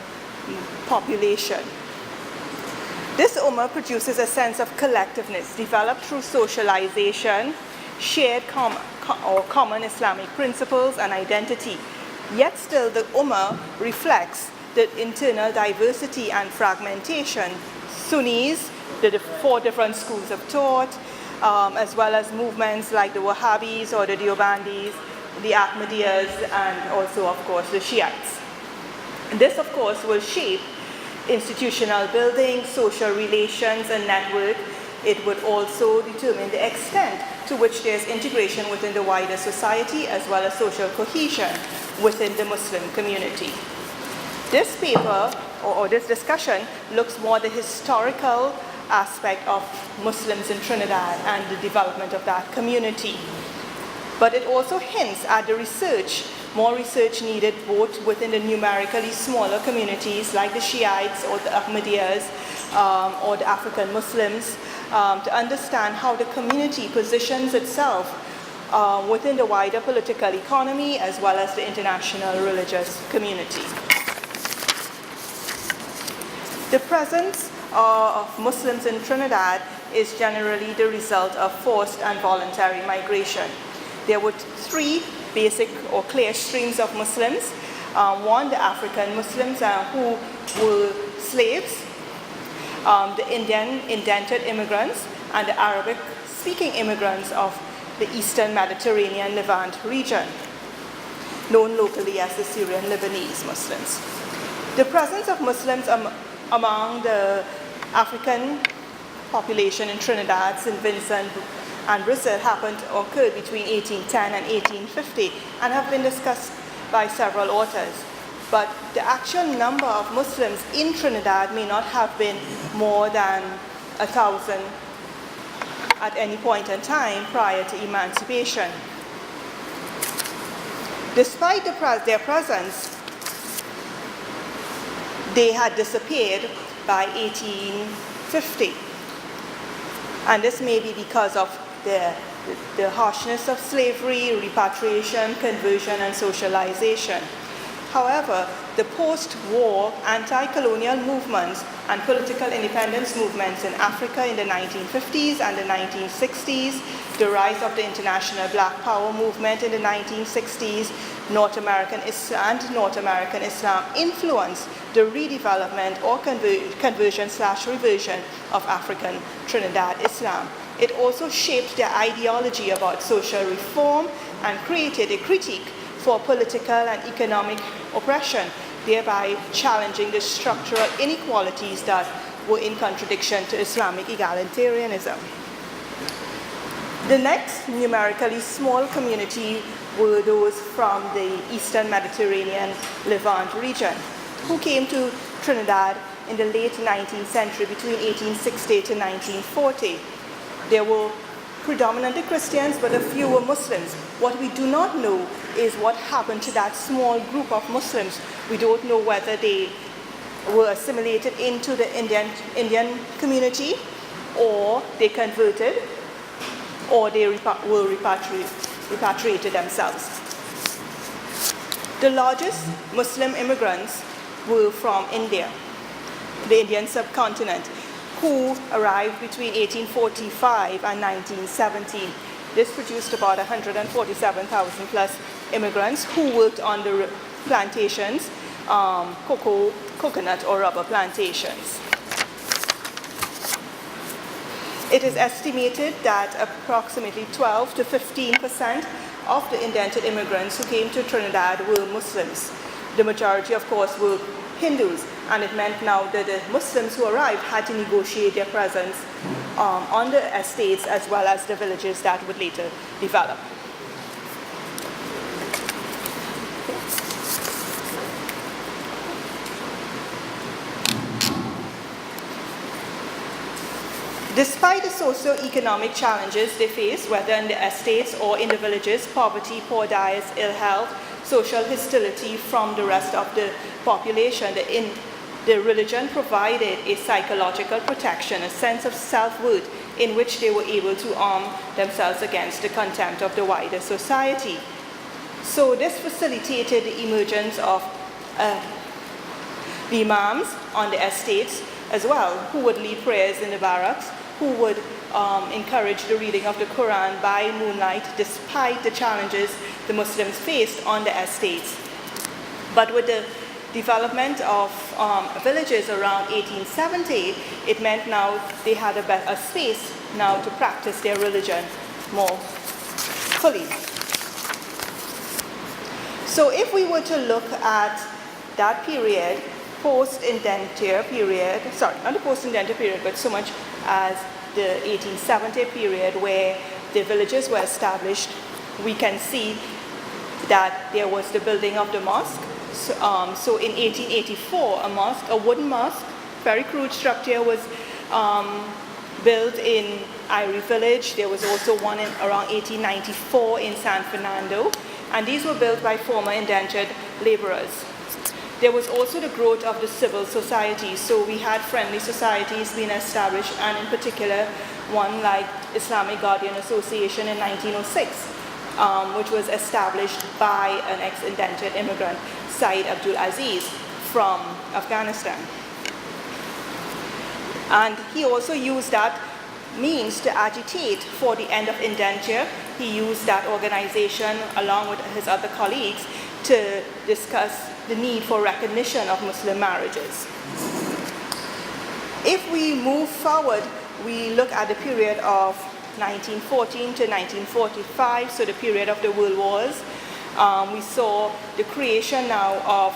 Speaker 6: population. This ummah produces a sense of collectiveness developed through socialization, shared common Islamic principles and identity. Yet still the ummah reflects the internal diversity and fragmentation. Sunnis, the 4 different schools of thought, as well as movements like the Wahhabis or the Deobandis, the Ahmadiyyas, and also, of course, the Shiites. This, of course, will shape institutional building, social relations, and network. It would also determine the extent to which there is integration within the wider society, as well as social cohesion within the Muslim community. This paper, or this discussion, looks more at the historical aspect of Muslims in Trinidad and the development of that community. But it also hints at the research, more research needed both within the numerically smaller communities like the Shiites or the Ahmadiyyas or the African Muslims to understand how the community positions itself within the wider political economy as well as the international religious community. The presence of Muslims in Trinidad is generally the result of forced and voluntary migration. There were 3 basic or clear streams of Muslims. One, the African Muslims who were slaves, the Indian indented immigrants, and the Arabic-speaking immigrants of the Eastern Mediterranean Levant region, known locally as the Syrian Lebanese Muslims. The presence of Muslims among the African population in Trinidad, St. Vincent, and Brazil occurred between 1810 and 1850 and have been discussed by several authors. But the actual number of Muslims in Trinidad may not have been more than 1,000 at any point in time prior to emancipation. Despite their presence, they had disappeared by 1850. And this may be because of the harshness of slavery, repatriation, conversion, and socialization. However, the post-war anti-colonial movements and political independence movements in Africa in the 1950s and the 1960s, the rise of the international Black Power movement in the 1960s, North American Islam influenced the redevelopment or conversion/reversion of African Trinidad Islam. It also shaped their ideology about social reform and created a critique for political and economic oppression, thereby challenging the structural inequalities that were in contradiction to Islamic egalitarianism. The next numerically small community were those from the Eastern Mediterranean Levant region, who came to Trinidad in the late 19th century, between 1860 to 1940. There were predominantly Christians, but a few were Muslims. What we do not know is what happened to that small group of Muslims. We don't know whether they were assimilated into the Indian community, or they converted, or they were repatriated themselves. The largest Muslim immigrants were from India, the Indian subcontinent, who arrived between 1845 and 1917. This produced about 147,000 plus immigrants who worked on the plantations, coconut or rubber plantations. It is estimated that approximately 12 to 15% of the indented immigrants who came to Trinidad were Muslims. The majority, of course, were Hindus, and it meant now that the Muslims who arrived had to negotiate their presence on the estates as well as the villages that would later develop. Despite the socio-economic challenges they face, whether in the estates or in the villages, poverty, poor diets, ill health, social hostility from the rest of the population, the religion provided a psychological protection, a sense of self-worth in which they were able to arm themselves against the contempt of the wider society. So this facilitated the emergence of the imams on the estates as well, who would lead prayers in the barracks, who would encourage the reading of the Quran by moonlight despite the challenges the Muslims faced on the estates. But with the development of villages around 1870, it meant now they had a space now to practice their religion more fully. So if we were to look at that period, post-indenture period, sorry, not the post-indenture period, but so much as the 1870 period where the villages were established, we can see that there was the building of the mosque. So in 1884, a wooden mosque, very crude structure, was built in Irie Village. There was also one in around 1894 in San Fernando, and these were built by former indentured laborers. There was also the growth of the civil society. So we had friendly societies being established, and in particular one like Islamic Guardian Association in 1906, which was established by an ex-indentured immigrant, Said Abdul Aziz, from Afghanistan. And he also used that means to agitate for the end of indenture. He used that organization along with his other colleagues to discuss the need for recognition of Muslim marriages. If we move forward, we look at the period of 1914 to 1945, so the period of the World Wars. We saw the creation now of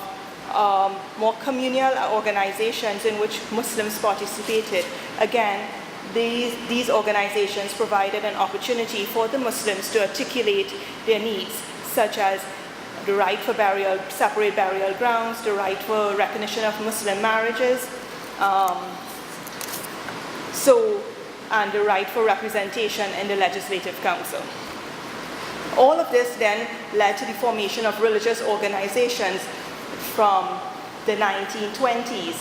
Speaker 6: more communal organizations in which Muslims participated. Again, these organizations provided an opportunity for the Muslims to articulate their needs, such as the right for separate burial grounds, the right for recognition of Muslim marriages, and the right for representation in the Legislative Council. All of this then led to the formation of religious organizations from the 1920s,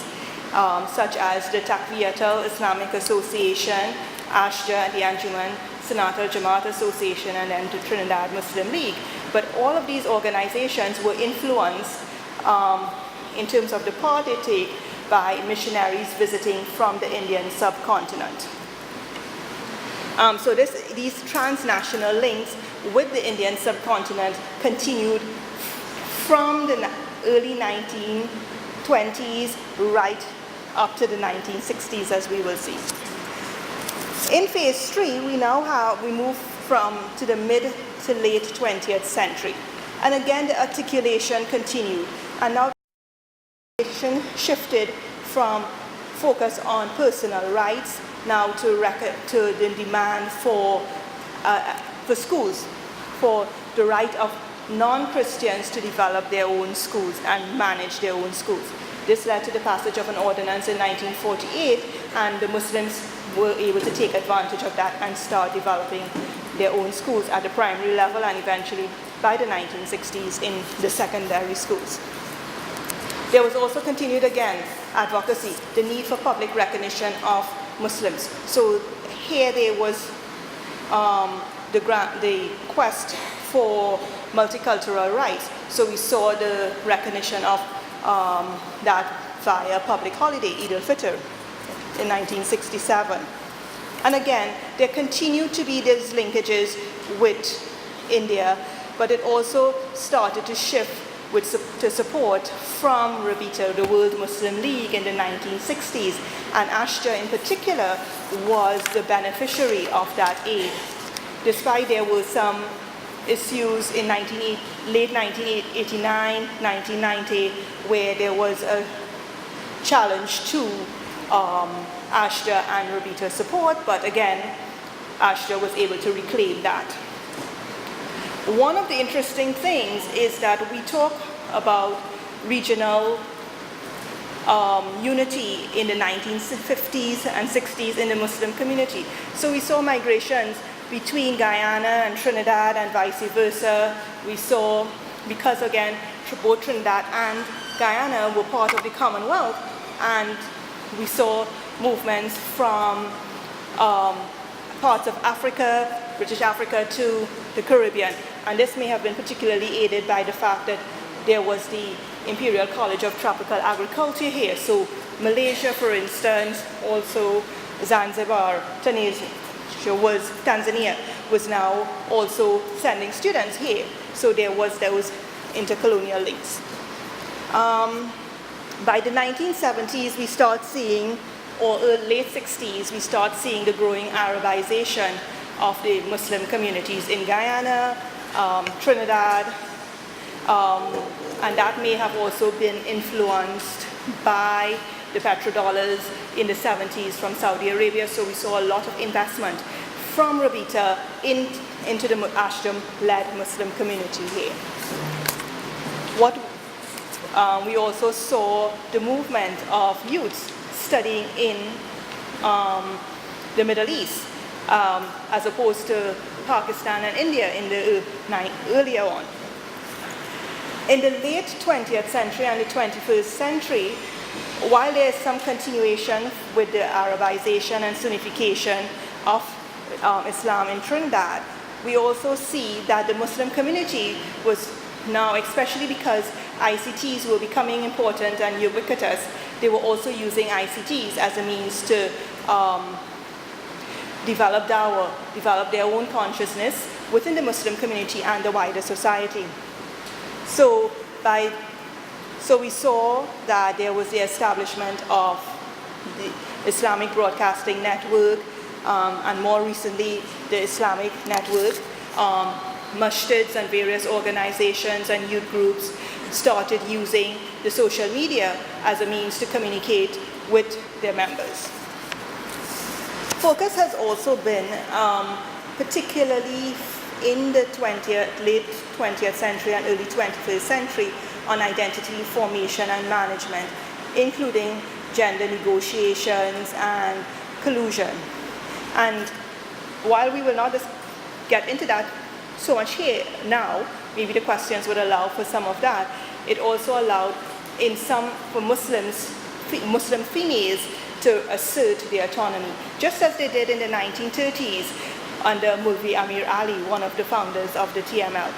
Speaker 6: such as the Takviyatul Islamic Association, Ashja, the Anjuman, Sanat al-Jamaat Association, and then the Trinidad Muslim League. But all of these organizations were influenced in terms of the part they take by missionaries visiting from the Indian subcontinent. So these transnational links with the Indian subcontinent continued from the early 1920s right up to the 1960s, as we will see. In phase 3, we move to the mid to late 20th century. And again, the articulation continued. And now the articulation shifted from focus on personal rights now to the demand for schools, for the right of non-Christians to develop their own schools and manage their own schools. This led to the passage of an ordinance in 1948, and the Muslims were able to take advantage of that and start developing their own schools at the primary level, and eventually by the 1960s in the secondary schools. There was also continued again advocacy, the need for public recognition of Muslims. So here there was the quest for multicultural rights. So we saw the recognition of that via public holiday, Eid al-Fitr, in 1967. And again, there continued to be these linkages with India, but it also started to shift to support from RABITA, the World Muslim League, in the 1960s. And Ashja in particular was the beneficiary of that aid. Despite there were some issues in late 1989, 1990, where there was a challenge to Ashja and RABITA support, but again, Ashja was able to reclaim that. One of the interesting things is that we talk about regional unity in the 1950s and 60s in the Muslim community. So we saw migrations between Guyana and Trinidad and vice versa. We saw, because again, both Trinidad and Guyana were part of the Commonwealth, and we saw movements from parts of Africa, British Africa, to the Caribbean. And this may have been particularly aided by the fact that there was the Imperial College of Tropical Agriculture here. So Malaysia, for instance, also Zanzibar, Tanzania was now also sending students here. So there was those intercolonial links. By the 1970s, we start seeing, or late 60s, we start seeing the growing Arabization of the Muslim communities in Guyana, Trinidad, and that may have also been influenced by the petrodollars in the 70s from Saudi Arabia. So we saw a lot of investment from Rabita into the Ashram-led Muslim community here. We also saw the movement of youths studying in the Middle East, as opposed to Pakistan and India in the earlier on. In the late 20th century and the 21st century, while there is some continuation with the Arabization and Sunnification of Islam in Trinidad, we also see that the Muslim community was now, especially because ICTs were becoming important and ubiquitous, they were also using ICTs as a means to develop dawah, develop their own consciousness within the Muslim community and the wider society. So we saw that there was the establishment of the Islamic Broadcasting Network, and more recently the Islamic Network. Masjids and various organizations and youth groups started using the social media as a means to communicate with their members. Focus has also been, particularly in the late 20th century and early 21st century, on identity formation and management, including gender negotiations and collusion. And while we will not just get into that so much here now, maybe the questions would allow for some of that. It also allowed for Muslim females to assert their autonomy, just as they did in the 1930s under Mulvi Amir Ali, one of the founders of the TML.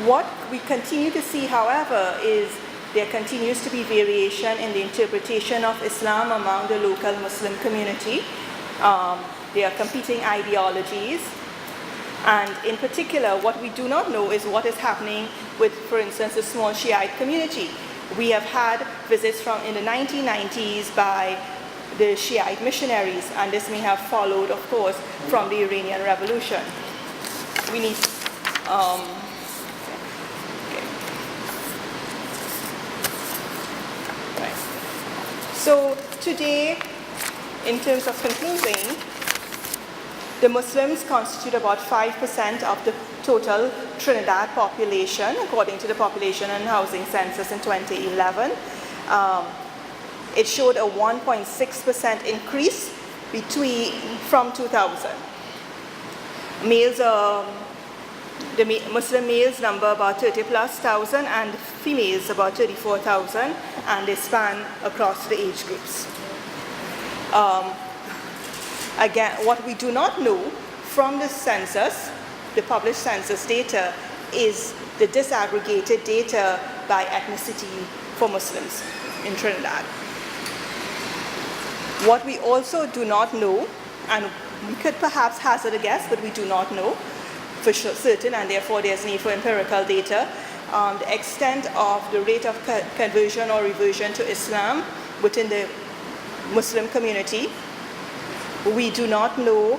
Speaker 6: What we continue to see, however, is there continues to be variation in the interpretation of Islam among the local Muslim community. There are competing ideologies, and in particular, what we do not know is what is happening with, for instance, the small Shiite community. We have had visits in the 1990s by the Shiite missionaries, and this may have followed, of course, from the Iranian Revolution. We need, Right. So today, in terms of concluding, the Muslims constitute about 5% of the total Trinidad population, according to the Population and Housing Census in 2011. It showed a 1.6% increase from 2000. The Muslim males number about 30,000+, and females about 34,000, and they span across the age groups. Again, what we do not know from the census, the published census data, is the disaggregated data by ethnicity for Muslims in Trinidad. What we also do not know, and we could perhaps hazard a guess, but we do not know for certain, and therefore there's need for empirical data, the extent of the rate of conversion or reversion to Islam within the Muslim community. We do not know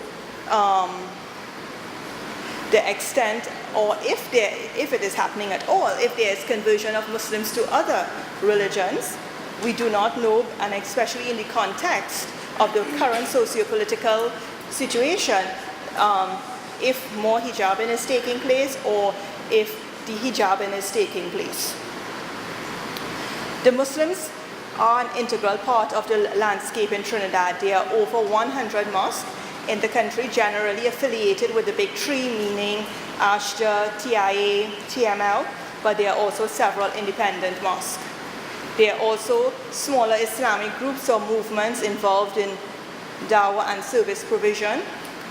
Speaker 6: the extent, or if it is happening at all, if there is conversion of Muslims to other religions. We do not know, and especially in the context of the current socio-political situation, if more hijabin is taking place or if the hijabin is taking place. The Muslims are an integral part of the landscape in Trinidad. There are over 100 mosques in the country, generally affiliated with the big three, meaning ASHA, TIA, TML, but there are also several independent mosques. There are also smaller Islamic groups or movements involved in dawah and service provision.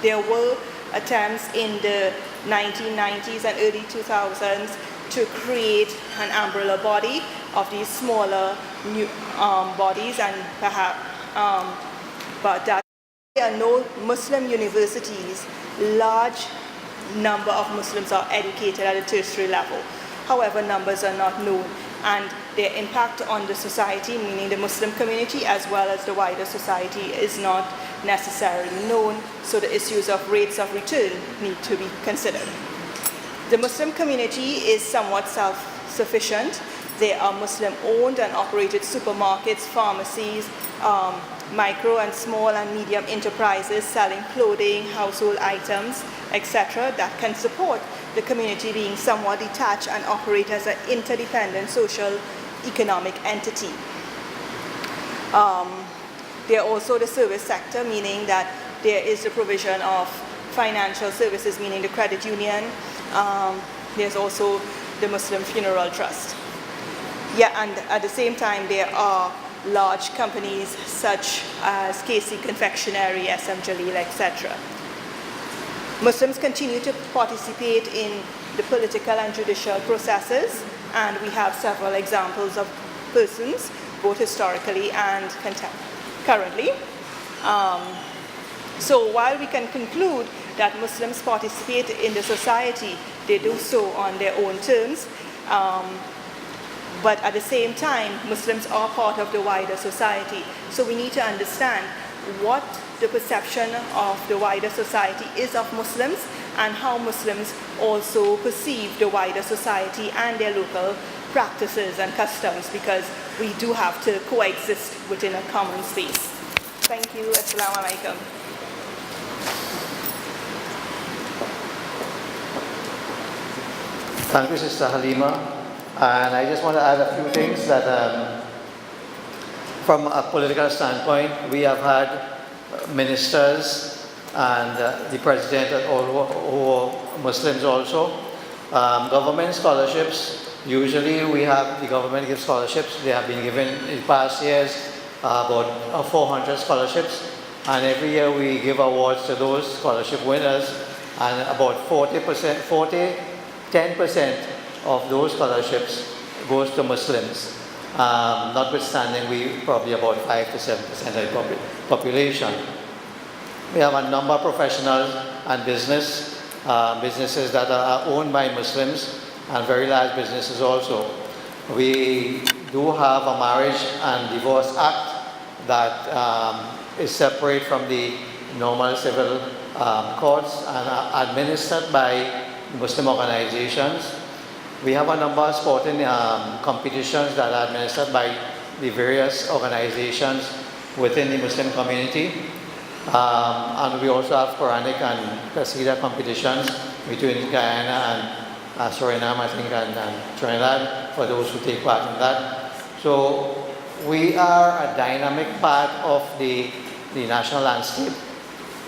Speaker 6: There were attempts in the 1990s and early 2000s to create an umbrella body of these smaller new bodies, and perhaps, but that there are no Muslim universities. Large number of Muslims are educated at a tertiary level. However, numbers are not known, and their impact on the society, meaning the Muslim community as well as the wider society, is not necessarily known, so the issues of rates of return need to be considered. The Muslim community is somewhat self-sufficient. There are Muslim-owned and operated supermarkets, pharmacies, micro and small and medium enterprises selling clothing, household items, etc. that can support the community being somewhat detached and operate as an interdependent social economic entity. There are also the service sector, meaning that there is the provision of financial services, meaning the credit union. There's also the Muslim Funeral Trust. Yeah, and at the same time, there are large companies such as KC Confectionery, SM Jalil, etc. Muslims continue to participate in the political and judicial processes, and we have several examples of persons, both historically and currently. So while we can conclude that Muslims participate in the society, they do so on their own terms. But at the same time, Muslims are part of the wider society. So we need to understand what the perception of the wider society is of Muslims, and how Muslims also perceive the wider society and their local practices and customs, because we do have to coexist within a common space. Thank you. Assalamu alaikum.
Speaker 5: Thank you, Sister Halima. And I just want to add a few things that from a political standpoint, we have had ministers and the president who are Muslims also. Government scholarships, usually we have, the government gives scholarships. They have been given in past years about 400 scholarships, and every year we give awards to those scholarship winners, and about 10% of those scholarships goes to Muslims. Notwithstanding, we probably about 5 to 7% of the population. We have a number of professionals and businesses that are owned by Muslims, and very large businesses also. We do have a Marriage and Divorce Act that is separate from the normal civil courts and administered by Muslim organizations. We have a number of sporting competitions that are administered by the various organizations within the Muslim community. And we also have Quranic and Qasida competitions between Guyana and Suriname, I think, and Trinidad, for those who take part in that. So we are a dynamic part of the national landscape.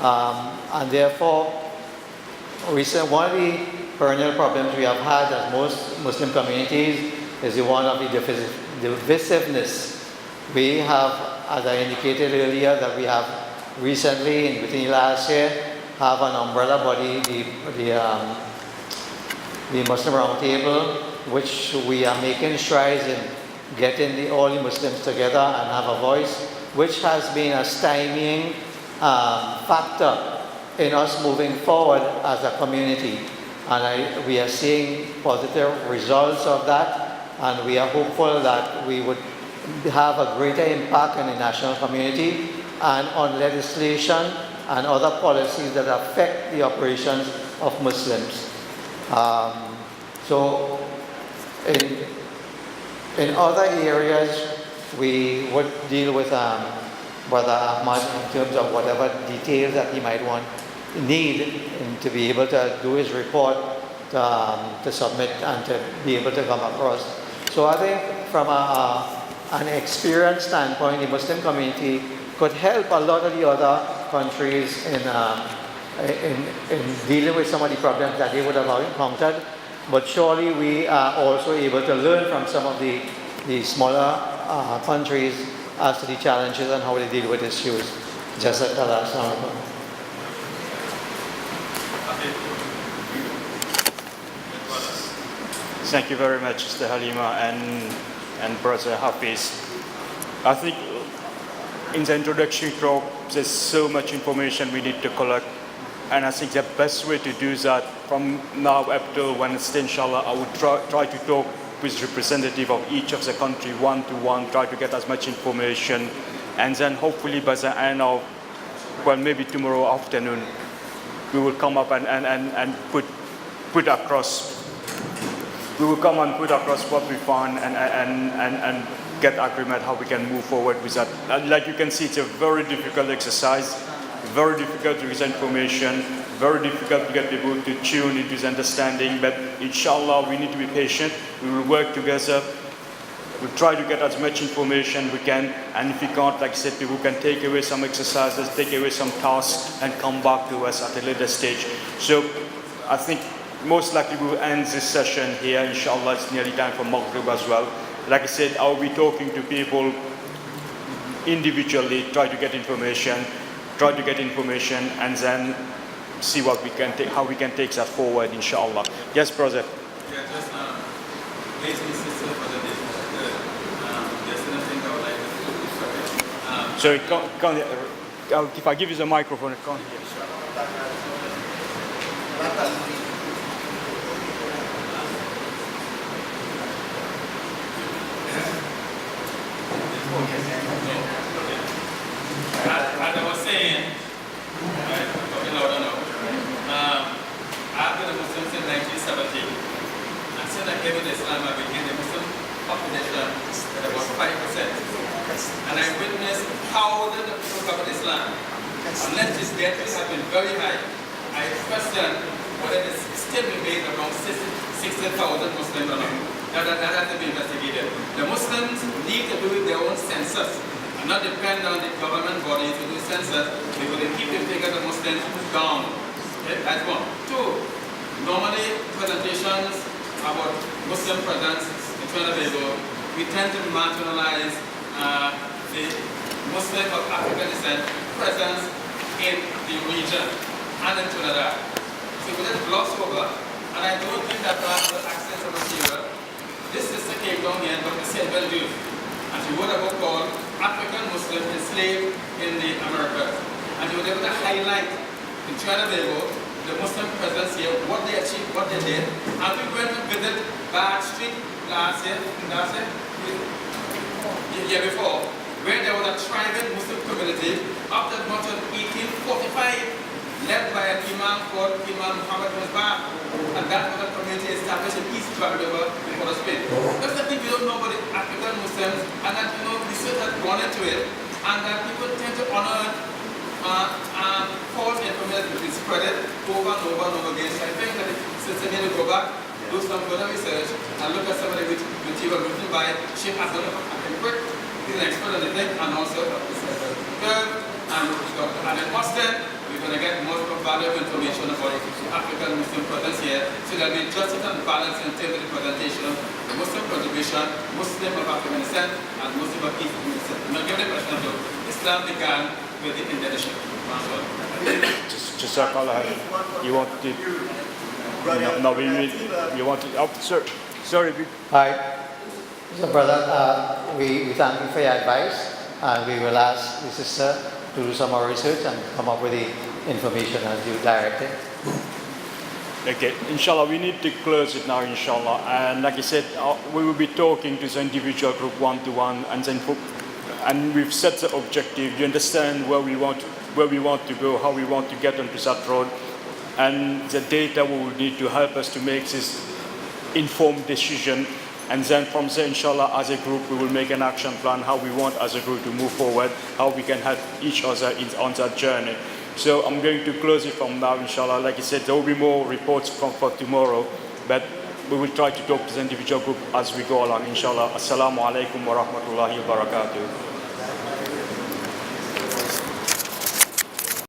Speaker 5: And therefore, one of the perennial problems we have had as most Muslim communities is the one of the divisiveness. We have, as I indicated earlier, that we have recently, within last year, have an umbrella body, the Muslim Roundtable, which we are making strides in getting all the Muslims together and have a voice, which has been a stymieing factor in us moving forward as a community. And we are seeing positive results of that, and we are hopeful that we would have a greater impact in the national community and on legislation and other policies that affect the operations of Muslims. So in other areas, we would deal with Brother Ahmad in terms of whatever details that he might need to be able to do his report, to submit and to be able to come across. So I think from a an experience standpoint, the Muslim community could help a lot of the other countries in dealing with some of the problems that they would have encountered. But surely we are also able to learn from some of the smaller countries as to the challenges and how they deal with issues. Just like the last one.
Speaker 1: Thank you very much, Mr. Halima and Brother Hafiz. I think in the introduction talk, there's so much information we need to collect, and I think the best way to do that from now up till Wednesday, inshallah, I would try to talk with representative of each of the country one-to-one, try to get as much information, and then hopefully by the end of, well, maybe tomorrow afternoon, we will come up and put across. We will come and put across what we found and get agreement how we can move forward with that. And like you can see, it's a very difficult exercise, very difficult to get information, very difficult to get people to tune into the understanding, but inshallah we need to be patient. We will work together. We'll try to get as much information we can, and if we can't, like I said, people can take away some exercises, take away some tasks, and come back to us at a later stage. So I think most likely we will end this session here. Inshallah, it's nearly time for Maghrib as well. Like I said, I'll be talking to people individually, try to get information, and then see what we can take, how we can take that forward, inshallah. Yes, brother.
Speaker 3: Yeah, just please, sister, for the there's nothing I would like to
Speaker 1: Sorry, if I give you the microphone, it can't hear.
Speaker 3: As I was saying, talking louder now, I've been a Muslim since 1970. And since I came into Islam, I became the Muslim population at about 5%. And I witnessed thousands of people come to Islam. Unless this death rate has been very high, I question whether it still remains around 60,000 Muslims or not. That has to be investigated. The Muslims need to do their own census and not depend on the government body to do census. They will keep the figures of Muslims down. Okay? That's one. Two, normally presentations about Muslim presence in Trinidad and Tobago, we tend to marginalize the Muslim of African descent presence in the region and in Trinidad. So we just gloss over, and I don't think that perhaps the access of material. This sister came down here, Dr. Silver Jews, and she wrote a book called African Muslims Enslaved in the Americas. And she was able to highlight in Trinidad and Tobago the Muslim presence here, what they achieved, what they did. And we went to visit Bard Street last year, year before, where there was a tribal Muslim community up to as much as 1845. Led by an imam called Imam Muhammad bin Bard, and that was a community established in East Grand River in Port of Spain. That's the thing we don't know about the African Muslims, and that research has gone into it, and that people tend to honor false information which is spread over and over and over again. So I think that since they need to go back, do some further research, and look at some of the material written by Sheikh Abdullah Al-Akbar, he's an expert on the thing, and also Dr. Kurd, and Dr. Ahmed Austin. We're going to get more valuable information about African Muslim presence here, so that we justice and balance in terms of the presentation of the Muslim contribution, Muslim of African descent, and Muslim of East African descent. Now, give the question of Islam began with the Indonesian.
Speaker 1: Just you want to? No, you want to? Oh, sorry.
Speaker 5: Hi. So, brother, we thank you for your advice, and we will ask the sister to do some more research and come up with the information as you directed.
Speaker 1: Okay, inshallah, we need to close it now, inshallah. And like I said, we will be talking to the individual group one-to-one, and we've set the objective. You understand where we want to go, how we want to get onto that road, and the data will need to help us to make this informed decision. And then from there, inshallah, as a group, we will make an action plan, how we want as a group to move forward, how we can help each other on that journey. So I'm going to close it from now, inshallah. Like I said, there will be more reports for tomorrow, but we will try to talk to the individual group as we go along, inshallah. Assalamu alaikum wa rahmatullahi wa barakatuh.